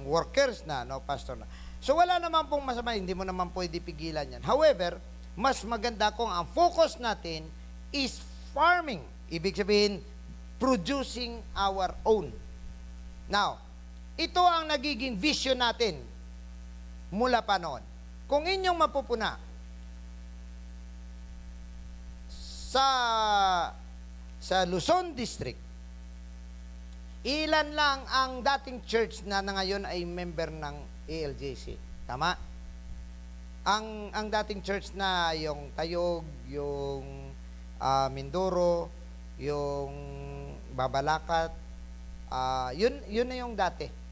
S1: workers na, pastor na. So wala naman pong masama, hindi mo naman pwede pigilan yan. However, mas maganda kung ang focus natin is farming. Ibig sabihin, producing our own. Now, ito ang nagiging vision natin mula pa noon. Kung inyong mapupuna sa Luzon District, ilan lang ang dating church na ngayon ay member ng ALJC. Tama? Ang dating church na yung Tayog, yung Mindoro, yung Babalakat, yun na yung dati.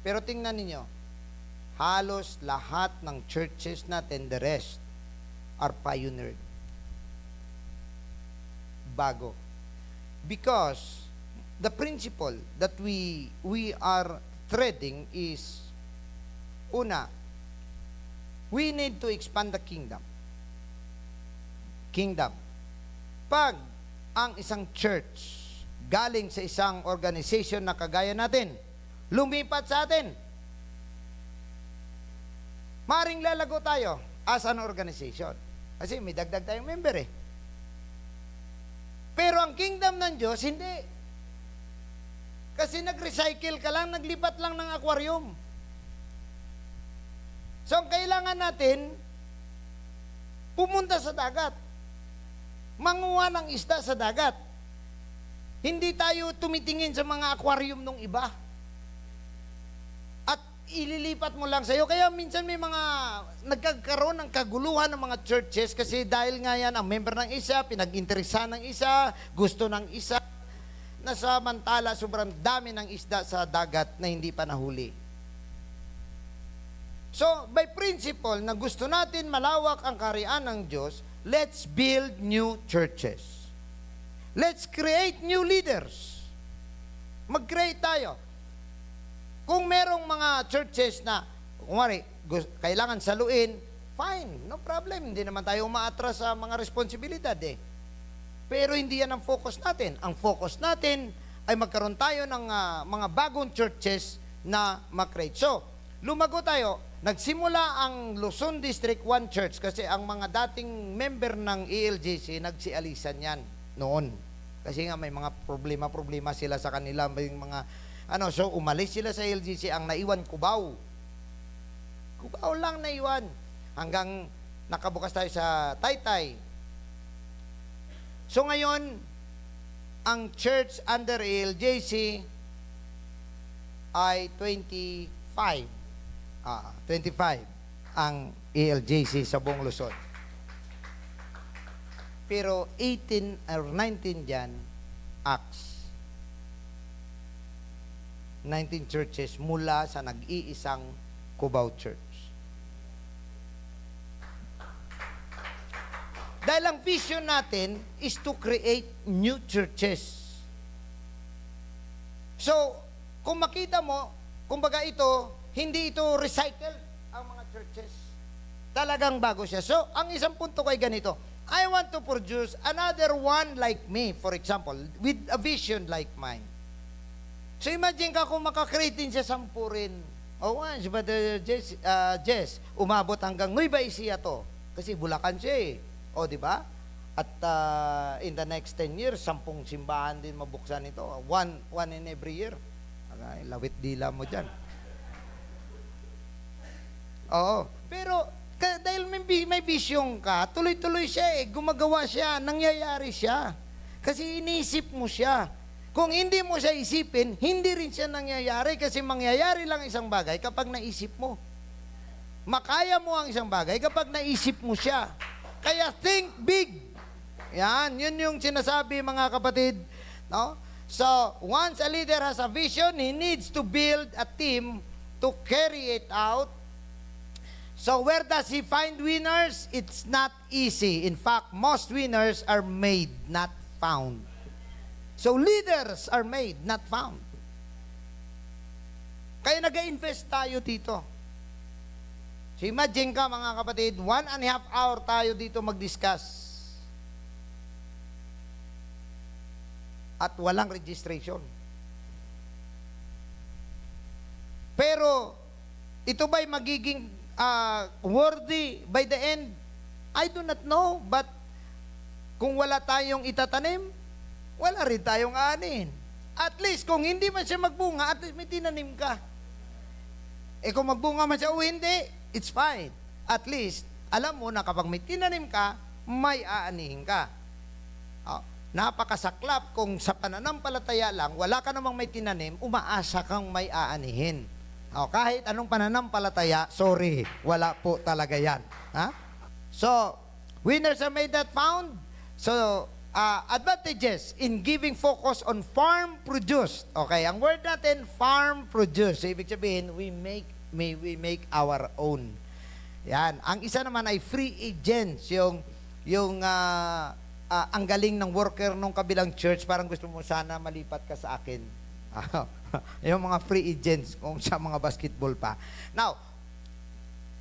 S1: Pero tingnan ninyo, halos lahat ng churches natin, the rest, are pioneered. Bago. Because the principle that we are treading is, una, we need to expand the kingdom. Pag ang isang church galing sa isang organization na kagaya natin, lumipat sa atin, maring lalago tayo as an organization. Kasi may dagdag tayong member eh. Pero ang kingdom ng Diyos, hindi. Kasi nag-recycle ka lang, naglipat lang ng aquarium. So, ang kailangan natin, pumunta sa dagat. Manguha ng isda sa dagat. Hindi tayo tumitingin sa mga aquarium ng iba. At ililipat mo lang sa'yo. Kaya minsan may mga nagkakaroon ng kaguluhan ng mga churches kasi dahil nga yan, ang member ng isa, pinag-interesa ng isa, gusto ng isa, na samantala sobrang dami ng isda sa dagat na hindi pa nahuli. So, by principle, na gusto natin malawak ang kaharian ng Diyos, let's build new churches. Let's create new leaders. Mag-create tayo. Kung merong mga churches na, kumari, kailangan saluin, fine, no problem. Hindi naman tayo umaatras sa mga responsibilidad eh. Pero hindi yan ang focus natin. Ang focus natin ay magkaroon tayo ng mga bagong churches na mag-create. So, lumago tayo. Nagsimula ang Luzon District 1 Church kasi ang mga dating member ng ELGC, nagsialisan yan noon. Kasi nga may mga problema sila sa kanila, may mga so umalis sila sa ELGC, ang naiwan Cubao. Cubao lang naiwan. Hanggang nakabukas tayo sa Taytay. So ngayon, ang church under ELGC ay 25 ang ELGC sa buong Luzon. Pero 18 or 19 dyan, acts. 19 churches mula sa nag-iisang Cubao Church. Dahil ang vision natin is to create new churches. So, kung makita mo, kumbaga hindi ito recycled ang mga churches. Talagang bago siya. So, ang isang punto ko ay ganito. I want to produce another one like me, for example, with a vision like mine. So, imagine ka kung makakreate din siya 10 rin. Once, but Jess, umabot hanggang Nueva Ecija to. Kasi Bulacan siya eh. O, di ba? At in the next 10 years, 10 simbahan din mabuksan ito. One in every year. Lawit dila mo dyan. Oo. Pero, dahil may vision ka, tuloy-tuloy siya eh. Gumagawa siya, nangyayari siya. Kasi iniisip mo siya. Kung hindi mo siya isipin, hindi rin siya nangyayari kasi mangyayari lang isang bagay kapag naisip mo. Makaya mo ang isang bagay kapag naisip mo siya. Kaya think big. Yan, yun yung sinasabi mga kapatid. No? So, once a leader has a vision, he needs to build a team to carry it out. So, where does he find winners? It's not easy. In fact, most winners are made, not found. So, leaders are made, not found. Kaya nag-invest tayo dito. So, imagine ka mga kapatid, 1.5 hour tayo dito mag-discuss. At walang registration. Pero, ito ba'y magiging worthy by the end? I do not know. But, kung wala tayong itatanim, wala rin tayong aanin. At least, kung hindi man siya magbunga, at least may tinanim ka. Kung magbunga man siya o hindi, it's fine. At least, alam mo na kapag may tinanim ka, may aanihin ka. Napakasaklap kung sa pananampalataya lang, wala ka namang may tinanim, umaasa kang may aanihin. Kahit anong pananampalataya, sorry, wala po talaga yan. So, winners are made that found. So, advantages in giving focus on farm produce. Okay, ang word natin, farm produce. So, ibig sabihin, we make our own. Yan. Ang isa naman ay free agents, yung ang galing ng worker nung kabilang church, parang gusto mo sana malipat ka sa akin. Yung mga free agents, kung sa mga basketball pa. Now,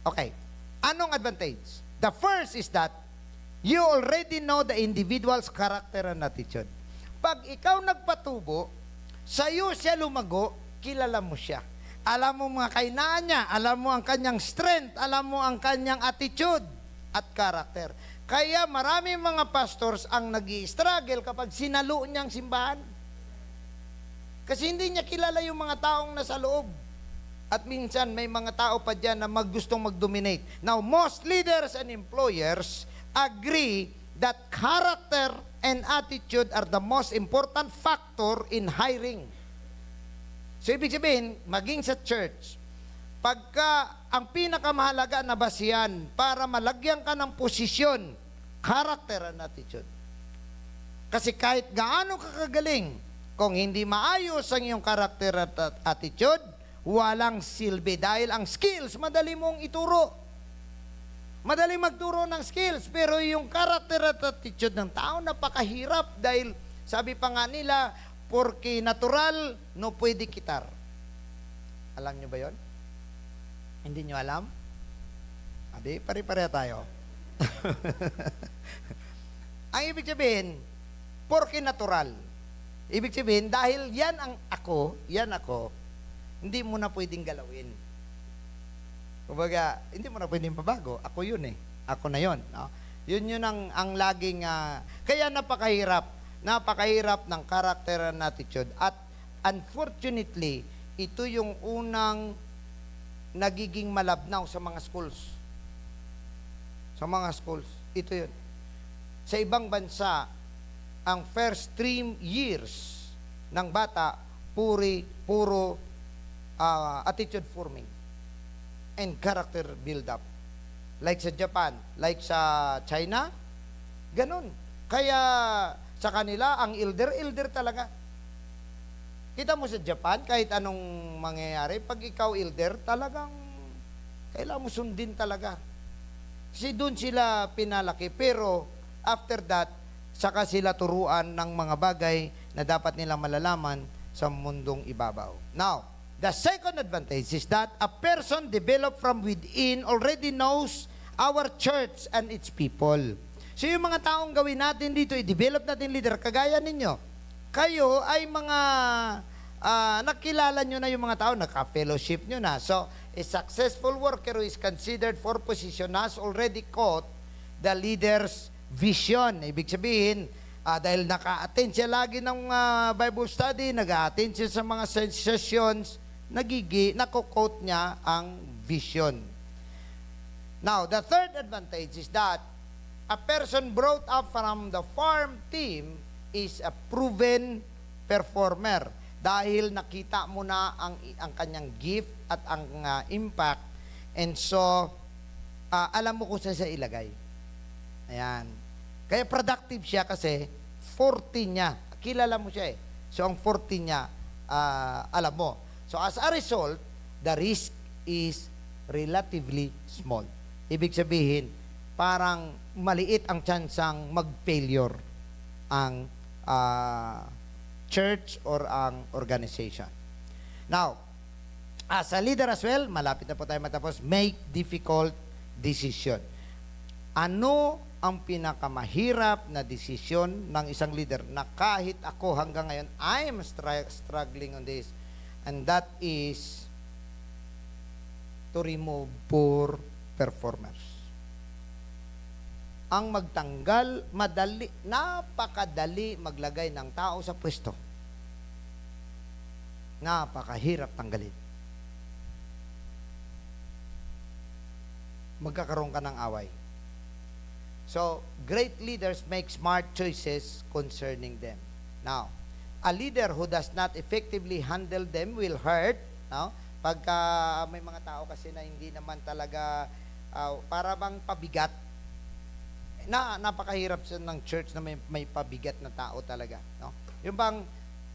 S1: okay, anong advantage? The first is that you already know the individual's character and attitude. Pag ikaw nagpatubo, sa'yo siya lumago, kilala mo siya. Alam mo mga kainaan niya, alam mo ang kanyang strength, alam mo ang kanyang attitude at character. Kaya maraming mga pastors ang nag-i-struggle kapag sinalo niyang simbahan. Kasi hindi niya kilala yung mga taong nasa loob. At minsan may mga tao pa dyan na gustong mag-dominate. Now, most leaders and employers agree that character and attitude are the most important factor in hiring. So, ibig sabihin, maging sa church, pagka ang pinakamahalaga na basihan para malagyan ka ng posisyon, character and attitude. Kasi kahit gaano ka kagaling, kung hindi maayos ang iyong character at attitude, walang silbi. Dahil ang skills, madali mong ituro. Madali magturo ng skills, pero yung character at attitude ng tao, napakahirap. Dahil, sabi pa nga nila, porque natural, no pwede kitar. Alam nyo ba yon? Hindi nyo alam? Adi, pare-pareha tayo. Ang ibig sabihin, porque natural. Ibig sabihin, dahil yan ako, hindi mo na pwedeng galawin. Kumbaga, hindi mo na pwedeng pabago. Ako yun eh. Ako na yun. No? Yun ang laging, kaya napakahirap ng character and attitude. At unfortunately, ito yung unang nagiging malabnaw sa mga schools. Sa mga schools. Ito yun. Sa ibang bansa, ang first 3 years ng bata, puro attitude forming and character build-up. Like sa Japan, like sa China, ganun. Kaya sa kanila, ang elder talaga. Kita mo sa Japan, kahit anong mangyayari, pag ikaw elder, talagang kailangan mo sundin talaga. Kasi doon sila pinalaki. Pero after that, saka sila turuan ng mga bagay na dapat nilang malalaman sa mundong ibabaw. Now, the second advantage is that a person developed from within already knows our church and its people. So yung mga taong gawin natin dito, i-develop natin leader, kagaya ninyo. Kayo ay mga nakilala nyo na yung mga tao, naka-fellowship nyo na. So, a successful worker who is considered for position has already caught the leader's vision. Ibig sabihin, dahil naka-attend siya lagi ng Bible study, nag-attend siya sa mga sessions, nako-quote niya ang vision. Now, the third advantage is that a person brought up from the farm team is a proven performer dahil nakita mo na ang kanyang gift at ang impact, and so alam mo kung saan siya ilagay. Ayan. Kaya productive siya kasi 40 niya. Kilala mo siya eh. So, ang 40 niya, alam mo. So, as a result, the risk is relatively small. Ibig sabihin, parang maliit ang tsansang mag-failure ang church or ang organization. Now, as a leader as well, malapit na po tayo matapos, make difficult decision. Ano ang pinakamahirap na desisyon ng isang leader na kahit ako hanggang ngayon, I am struggling on this, and that is to remove poor performers. Ang magtanggal, napakadali maglagay ng tao sa pwesto. Napakahirap tanggalin. Magkakaroon ka ng away. So, great leaders make smart choices concerning them. Now, a leader who does not effectively handle them will hurt. No? Pagka may mga tao kasi na hindi naman talaga para bang pabigat, napakahirap ng church na may pabigat na tao talaga. No? Yung bang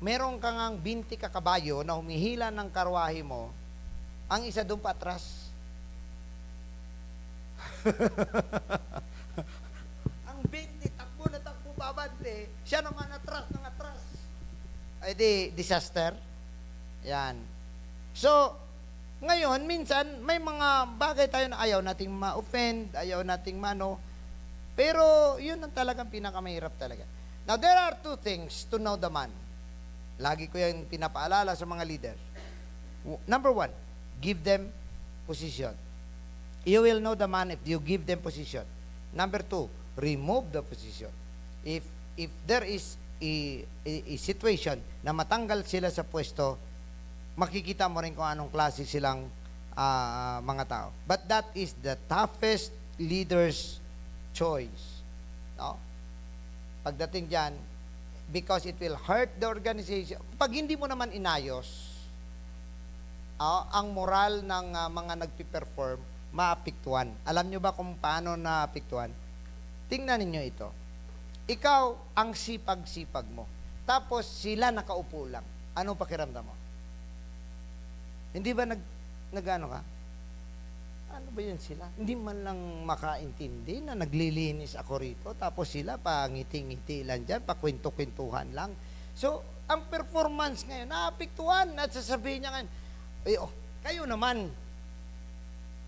S1: meron kang 20 kakabayo na humihila ng karwahe mo, ang isa doon patras. Ang 20, takbo na takbo babante, siya naman atras ng atras. Ay di, disaster. Yan. So, ngayon, minsan, may mga bagay tayo na ayaw nating ma-offend, ayaw nating pero yun ang talagang pinakamahirap talaga. Now, there are 2 things to know the man. Lagi ko yung pinapaalala sa mga leader. Number 1, give them position. You will know the man if you give them position. Number 2, remove the position. If there is a situation na matanggal sila sa pwesto, makikita mo rin kung anong klase silang mga tao. But that is the toughest leader's choice. No? Pagdating dyan, because it will hurt the organization. Pag hindi mo naman inayos, ang moral ng mga nagpi-perform, maapektuhan. Alam nyo ba kung paano naapektuhan? Tingnan ninyo ito. Ikaw, ang sipag-sipag mo. Tapos, sila nakaupo lang. Ano pakiramdam mo? Hindi ba nag-ano ka? Ano ba yan sila? Hindi man lang makaintindi na naglilinis ako rito, tapos sila pa ngiti-ngiti lang dyan, pa kwento-kwentuhan lang. So, ang performance ngayon, naapektuhan at sasabihin niya ngayon, kayo naman.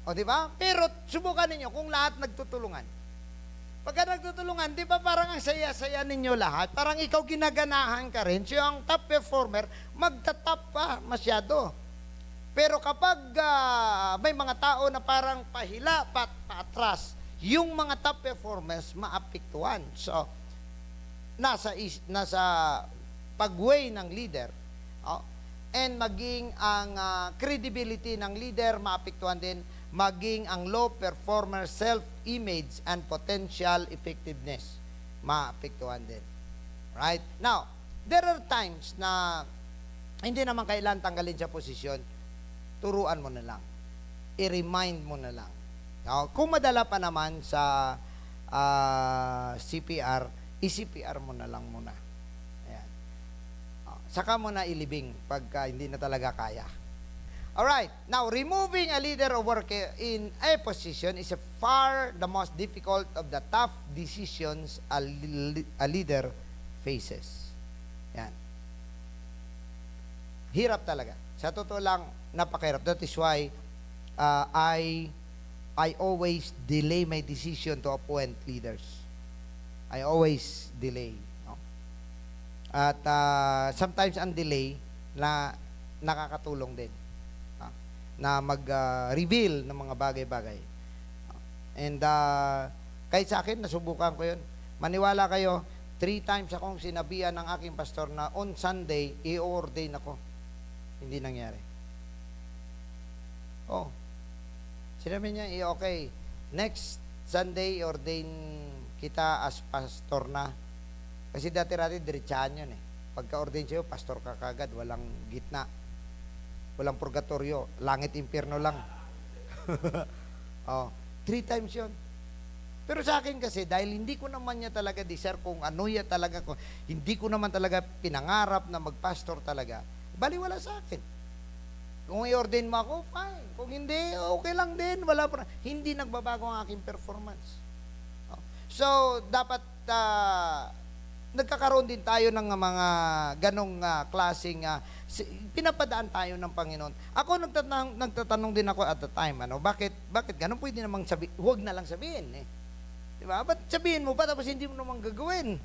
S1: O, di ba? Pero subukan ninyo kung lahat nagtutulungan. Pagka nagtutulungan, di ba parang ang saya-saya ninyo lahat? Parang ikaw ginaganahan ka rin. So, ang top performer, magtatop pa masyado. Pero kapag may mga tao na parang pahila, patras, yung mga top performers, maapektuhan. So, nasa pagway ng leader, and maging ang credibility ng leader, maapektuhan din, maging ang low performer self-image and potential effectiveness, maapektuhan din. Right? Now, there are times na hindi naman kailan tanggalin sa posisyon, turuan mo na lang. I-remind mo na lang. Kung madala pa naman sa CPR, i-CPR mo na lang muna. Ayan. Saka mo na ilibing pagka hindi na talaga kaya. Alright, now removing a leader of work in a position is far the most difficult of the tough decisions a leader faces. Yan. Hirap talaga. Sa totoo lang, napakahirap. That is why I always delay my decision to appoint leaders. I always delay. No? At sometimes ang delay na nakakatulong din. Na mag-reveal ng mga bagay-bagay. And kahit sa akin, nasubukan ko yun. Maniwala kayo, 3 times akong sinabihan ng aking pastor na on Sunday, i-ordain ako. Hindi nangyari. Sinabi niya, okay, next Sunday, i-ordain kita as pastor na. Kasi dati-dati, diretsahan yun eh. Pagka-ordain sa'yo, pastor ka kagad, walang gitna. Walang purgatorio, langit, impyerno lang. 3 times yun. Pero sa akin kasi, dahil hindi ko naman niya talaga deserve kung ano ya talaga, kung hindi ko naman talaga pinangarap na magpastor talaga, baliwala sa akin. Kung i-ordain mo ako, fine. Kung hindi, okay lang din. Wala pa. Hindi nagbabago ang aking performance. So, dapat nagkakaroon din tayo ng mga ganong klaseng pinapadaan tayo ng Panginoon. Ako nagtatanong din ako at the time, bakit ganon? Pwede namang huwag na lang sabihin eh. 'Di ba? Ba't sabihin mo pa tapos hindi mo naman gagawin?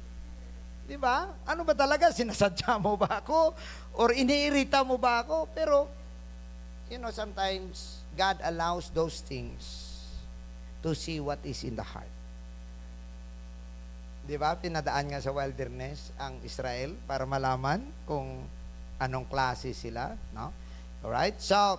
S1: 'Di ba? Ano ba talaga, sinasadya mo ba ako or iniirita mo ba ako? Pero sometimes God allows those things to see what is in the heart. Di ba? Pinadaan nga sa wilderness ang Israel para malaman kung anong klase sila. No? Alright? So,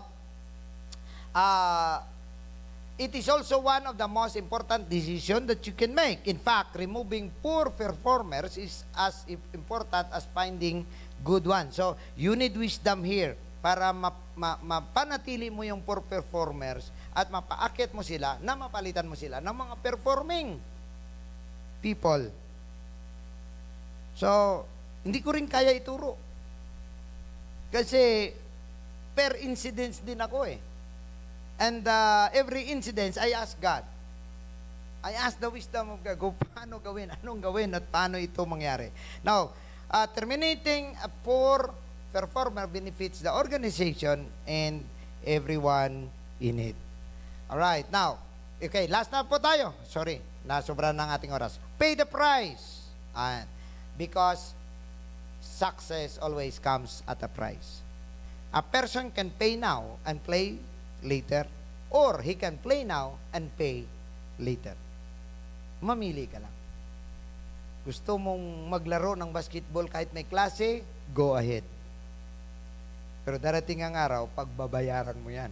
S1: it is also one of the most important decisions that you can make. In fact, removing poor performers is as important as finding good ones. So, you need wisdom here para mapanatili mo yung poor performers at mapaakit mo sila na mapalitan mo sila ng mga performing people. So, hindi ko rin kaya ituro. Kasi, per incidents din ako eh. And every incident, I ask God. I ask the wisdom of God, paano gawin, anong gawin, at paano ito mangyari. Now, terminating a poor performer benefits the organization and everyone in it. Alright, now, okay, last na po tayo. Sorry, nasobra ng ating oras. Pay the price. Because success always comes at a price. A person can pay now and play later, or he can play now and pay later. Mamili ka lang. Gusto mong maglaro ng basketball kahit may klase, go ahead. Pero darating ang araw, pagbabayaran mo yan.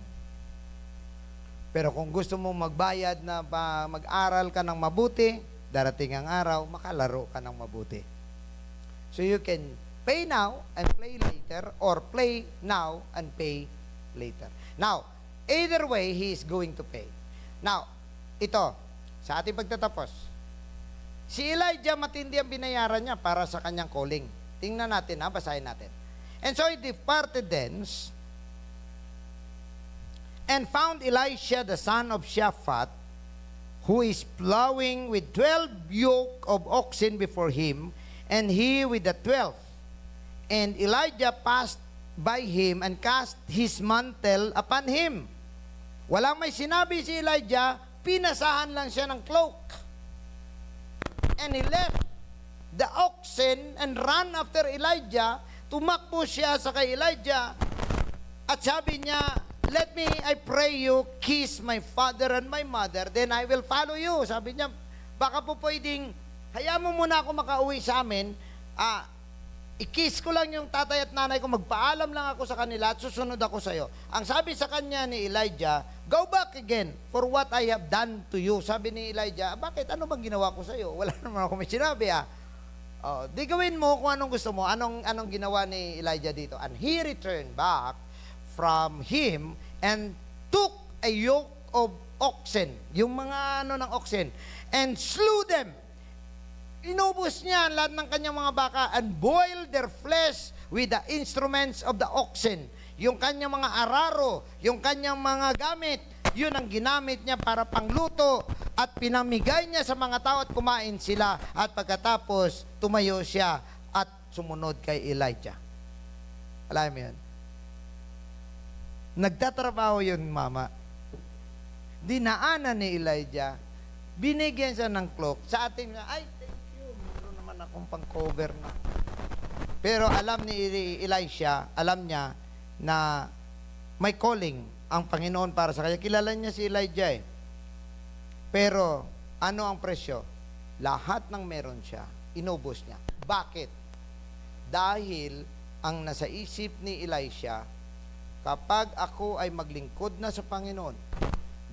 S1: Pero kung gusto mong magbayad na mag-aral ka ng mabuti, darating ang araw, makalaro ka ng mabuti. So you can pay now and play later, or play now and pay later. Now, either way, he is going to pay. Now, ito, sa ating pagtatapos, si Elijah matindi ang binayaran niya para sa kanyang calling. Tingnan natin, basahin natin. And so he departed thence, and found Elisha the son of Shaphat, who is plowing with 12 yoke of oxen before him, and he with the 12. And Elijah passed by him and cast his mantle upon him. Walang may sinabi si Elijah, pinasahan lang siya ng cloak. And he left the oxen and ran after Elijah. Tumakbo siya sa kay Elijah. At sabi niya, let me, I pray you, kiss my father and my mother, then I will follow you. Sabi niya, baka po pwedeng, hayaan mo muna ako makauwi sa amin, i-kiss ko lang yung tatay at nanay ko, magpaalam lang ako sa kanila at susunod ako sa iyo. Ang sabi sa kanya ni Elijah, go back again for what I have done to you. Sabi ni Elijah, bakit? Ano bang ginawa ko sa iyo? Wala naman ako may sinabi di gawin mo kung anong gusto mo. Anong ginawa ni Elijah dito? And he returned back from him and took a yoke of oxen, yung mga ng oxen, and slew them. Inubos niya lahat ng kanyang mga baka and boiled their flesh with the instruments of the oxen. Yung kanyang mga araro, yung kanyang mga gamit, yun ang ginamit niya para pangluto at pinamigay niya sa mga tao at kumain sila. At pagkatapos, tumayo siya at sumunod kay Elijah. Alam mo yun? Nagtatrabaho yun, mama. Dinaanan ni Elijah, binigyan siya ng cloak. Sa ating, ay, thank you, meron naman akong pang-cover na. Pero alam ni Elisha, alam niya na may calling ang Panginoon para sa kanya. Kilala niya si Elijah Pero, ano ang presyo? Lahat ng meron siya, inubos niya. Bakit? Dahil ang nasa isip ni Elisha, kapag ako ay maglingkod na sa Panginoon,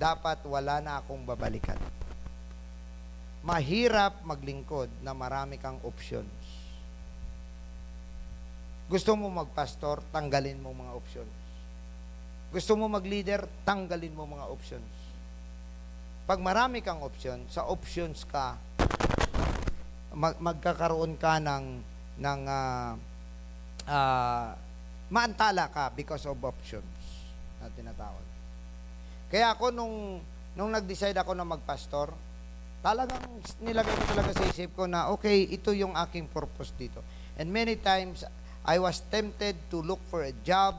S1: dapat wala na akong babalikan. Mahirap maglingkod na marami kang options. Gusto mo magpastor, tanggalin mo mga options. Gusto mo mag-leader, tanggalin mo mga options. Pag marami kang option, sa options ka, magkakaroon ka ng maantala ka because of options na tinatawag. Kaya ako nung nag-decide ako na magpastor, talagang nilagay ko talaga sa isip ko na okay, ito yung aking purpose dito. And many times, I was tempted to look for a job,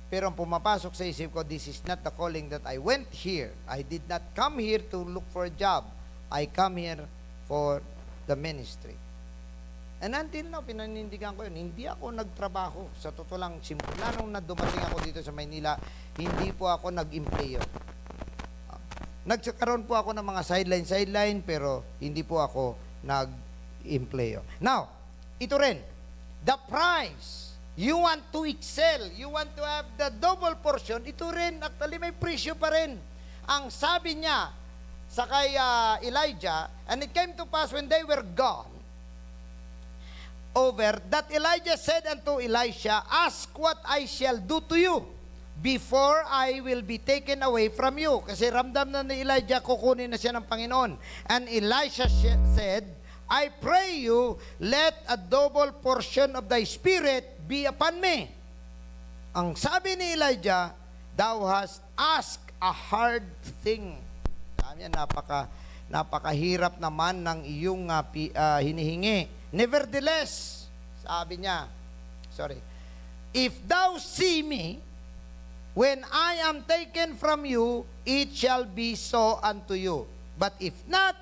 S1: pero ang pumapasok sa isip ko, this is not the calling that I went here. I did not come here to look for a job. I come here for the ministry. And until now, pinanindigan ko yun. Hindi ako nagtrabaho. Sa totoo lang, simula nung dumating ako dito sa Maynila, hindi po ako nag-employo. Nagkaroon po ako ng mga sideline, pero hindi po ako nag-employo. Now, ito rin, the price, you want to excel, you want to have the double portion, ito rin, actually may presyo pa rin. Ang sabi niya sa kay Elijah, and it came to pass when they were gone over, that Elijah said unto Elisha, ask what I shall do to you before I will be taken away from you. Kasi ramdam na ni Elijah, kukunin na siya ng Panginoon. And Elisha said, I pray you, let a double portion of thy spirit be upon me. Ang sabi ni Elijah, thou hast asked a hard thing. Sabi niya, napakahirap naman ng iyong hinihingi. Nevertheless, sabi niya, if thou see me, when I am taken from you, it shall be so unto you. But if not,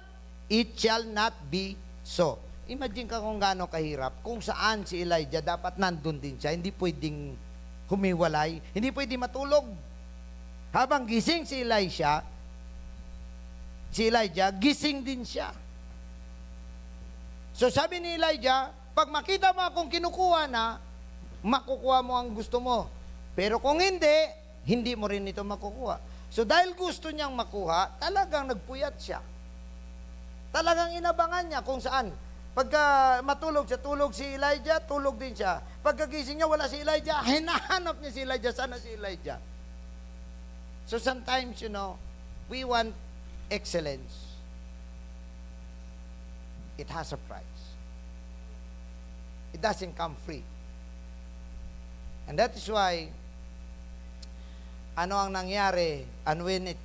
S1: it shall not be so. Imagine ka kung gaano kahirap, kung saan si Elijah dapat nandun din siya, hindi pwedeng humiwalay, hindi pwedeng matulog. Habang gising si Elijah, gising din siya. So sabi ni Elijah, pag makita mo akong kinukuha na, makukuha mo ang gusto mo. Pero kung hindi mo rin ito makukuha. So dahil gusto niyang makuha, talagang nagpuyat siya. Talagang inabangan niya kung saan. Pagka matulog siya, tulog si Elijah, tulog din siya. Pagkagising niya, wala si Elijah, hinahanap niya si Elijah. Sana si Elijah. So sometimes, we want excellence. It has a price. It doesn't come free. And that is why, ano ang nangyari, and when it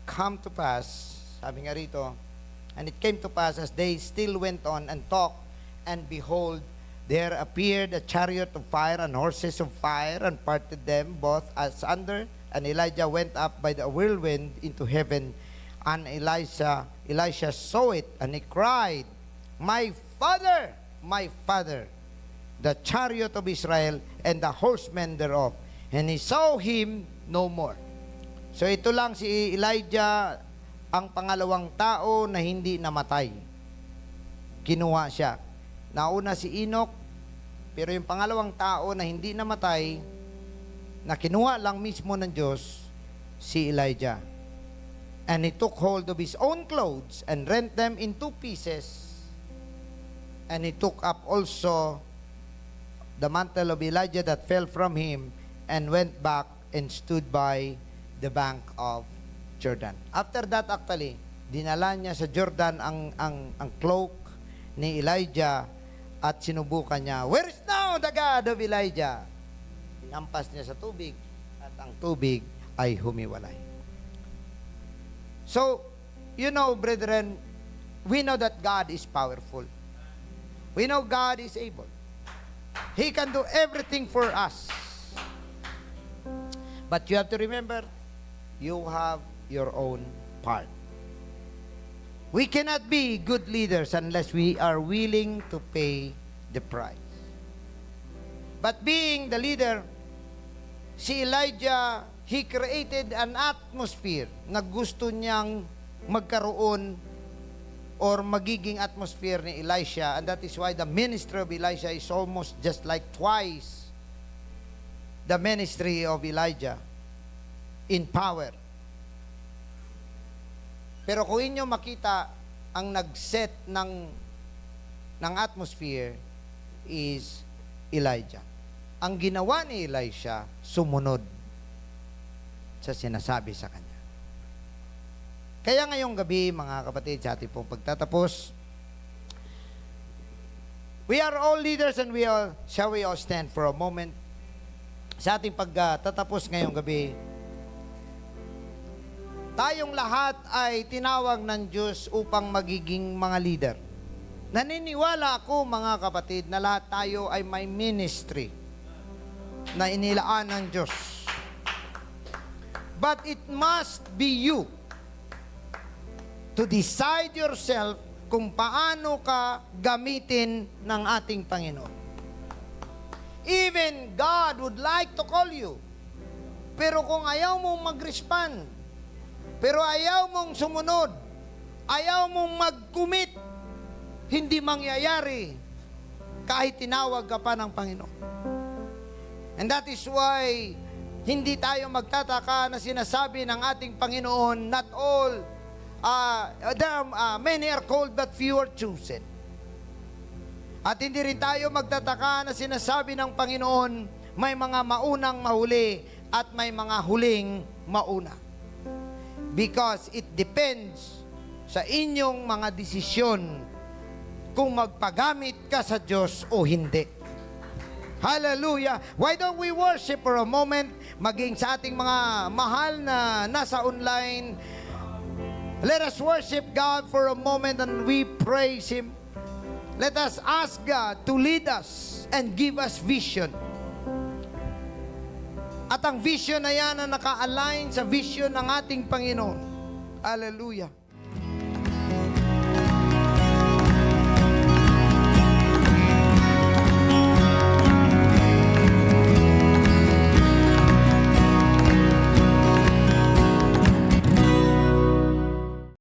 S1: come to pass, sabi nga rito, and it came to pass as they still went on and talked, and behold, there appeared a chariot of fire and horses of fire and parted them both asunder. And Elijah went up by the whirlwind into heaven. And Elisha saw it, and he cried, my father, the chariot of Israel and the horsemen thereof. And he saw him no more. So ito lang si Elijah, ang pangalawang tao na hindi namatay. Kinuha siya. Nauna si Enoch, pero yung pangalawang tao na hindi namatay, na kinuha lang mismo ng Diyos, si Elijah. And he took hold of his own clothes and rent them in 2 pieces. And he took up also the mantle of Elijah that fell from him and went back and stood by the bank of Jordan. After that, actually, dinala niya sa Jordan ang cloak ni Elijah at sinubukan niya, where is now the God of Elijah? Inampas niya sa tubig at ang tubig ay humiwalay. So, you know, brethren, we know that God is powerful. We know God is able. He can do everything for us. But you have to remember, you have your own part. We cannot be good leaders unless we are willing to pay the price. But being the leader, si Elijah, he created an atmosphere na gusto niyang magkaroon or magiging atmosphere ni Elisha, and that is why the ministry of Elisha is almost just like twice the ministry of Elijah in power. Pero kung inyo makita, ang nag-set ng atmosphere is Elijah. Ang ginawa ni Elisha, sumunod sa sinasabi sa kanya. Kaya ngayong gabi, mga kapatid, sa ating pong pagtatapos, we are all leaders and shall we all stand for a moment? Sa ating pagtatapos ngayong gabi, tayong lahat ay tinawag ng Diyos upang magiging mga leader. Naniniwala ako, mga kapatid, na lahat tayo ay may ministry na inilaan ng Diyos. But it must be you to decide yourself kung paano ka gamitin ng ating Panginoon. Even God would like to call you. Pero kung ayaw mong mag-respond, pero ayaw mong sumunod, ayaw mong mag-commit, hindi mangyayari kahit tinawag ka pa ng Panginoon. And that is why hindi tayo magtataka na sinasabi ng ating Panginoon, not all, many are called but few are chosen. At hindi rin tayo magtataka na sinasabi ng Panginoon, may mga maunang mahuli at may mga huling mauna. Because it depends sa inyong mga desisyon kung magpagamit ka sa Diyos o hindi. Hallelujah! Why don't we worship for a moment, maging sa ating mga mahal na nasa online. Let us worship God for a moment and we praise Him. Let us ask God to lead us and give us vision. At ang vision na yan na naka-align sa vision ng ating Panginoon. Hallelujah!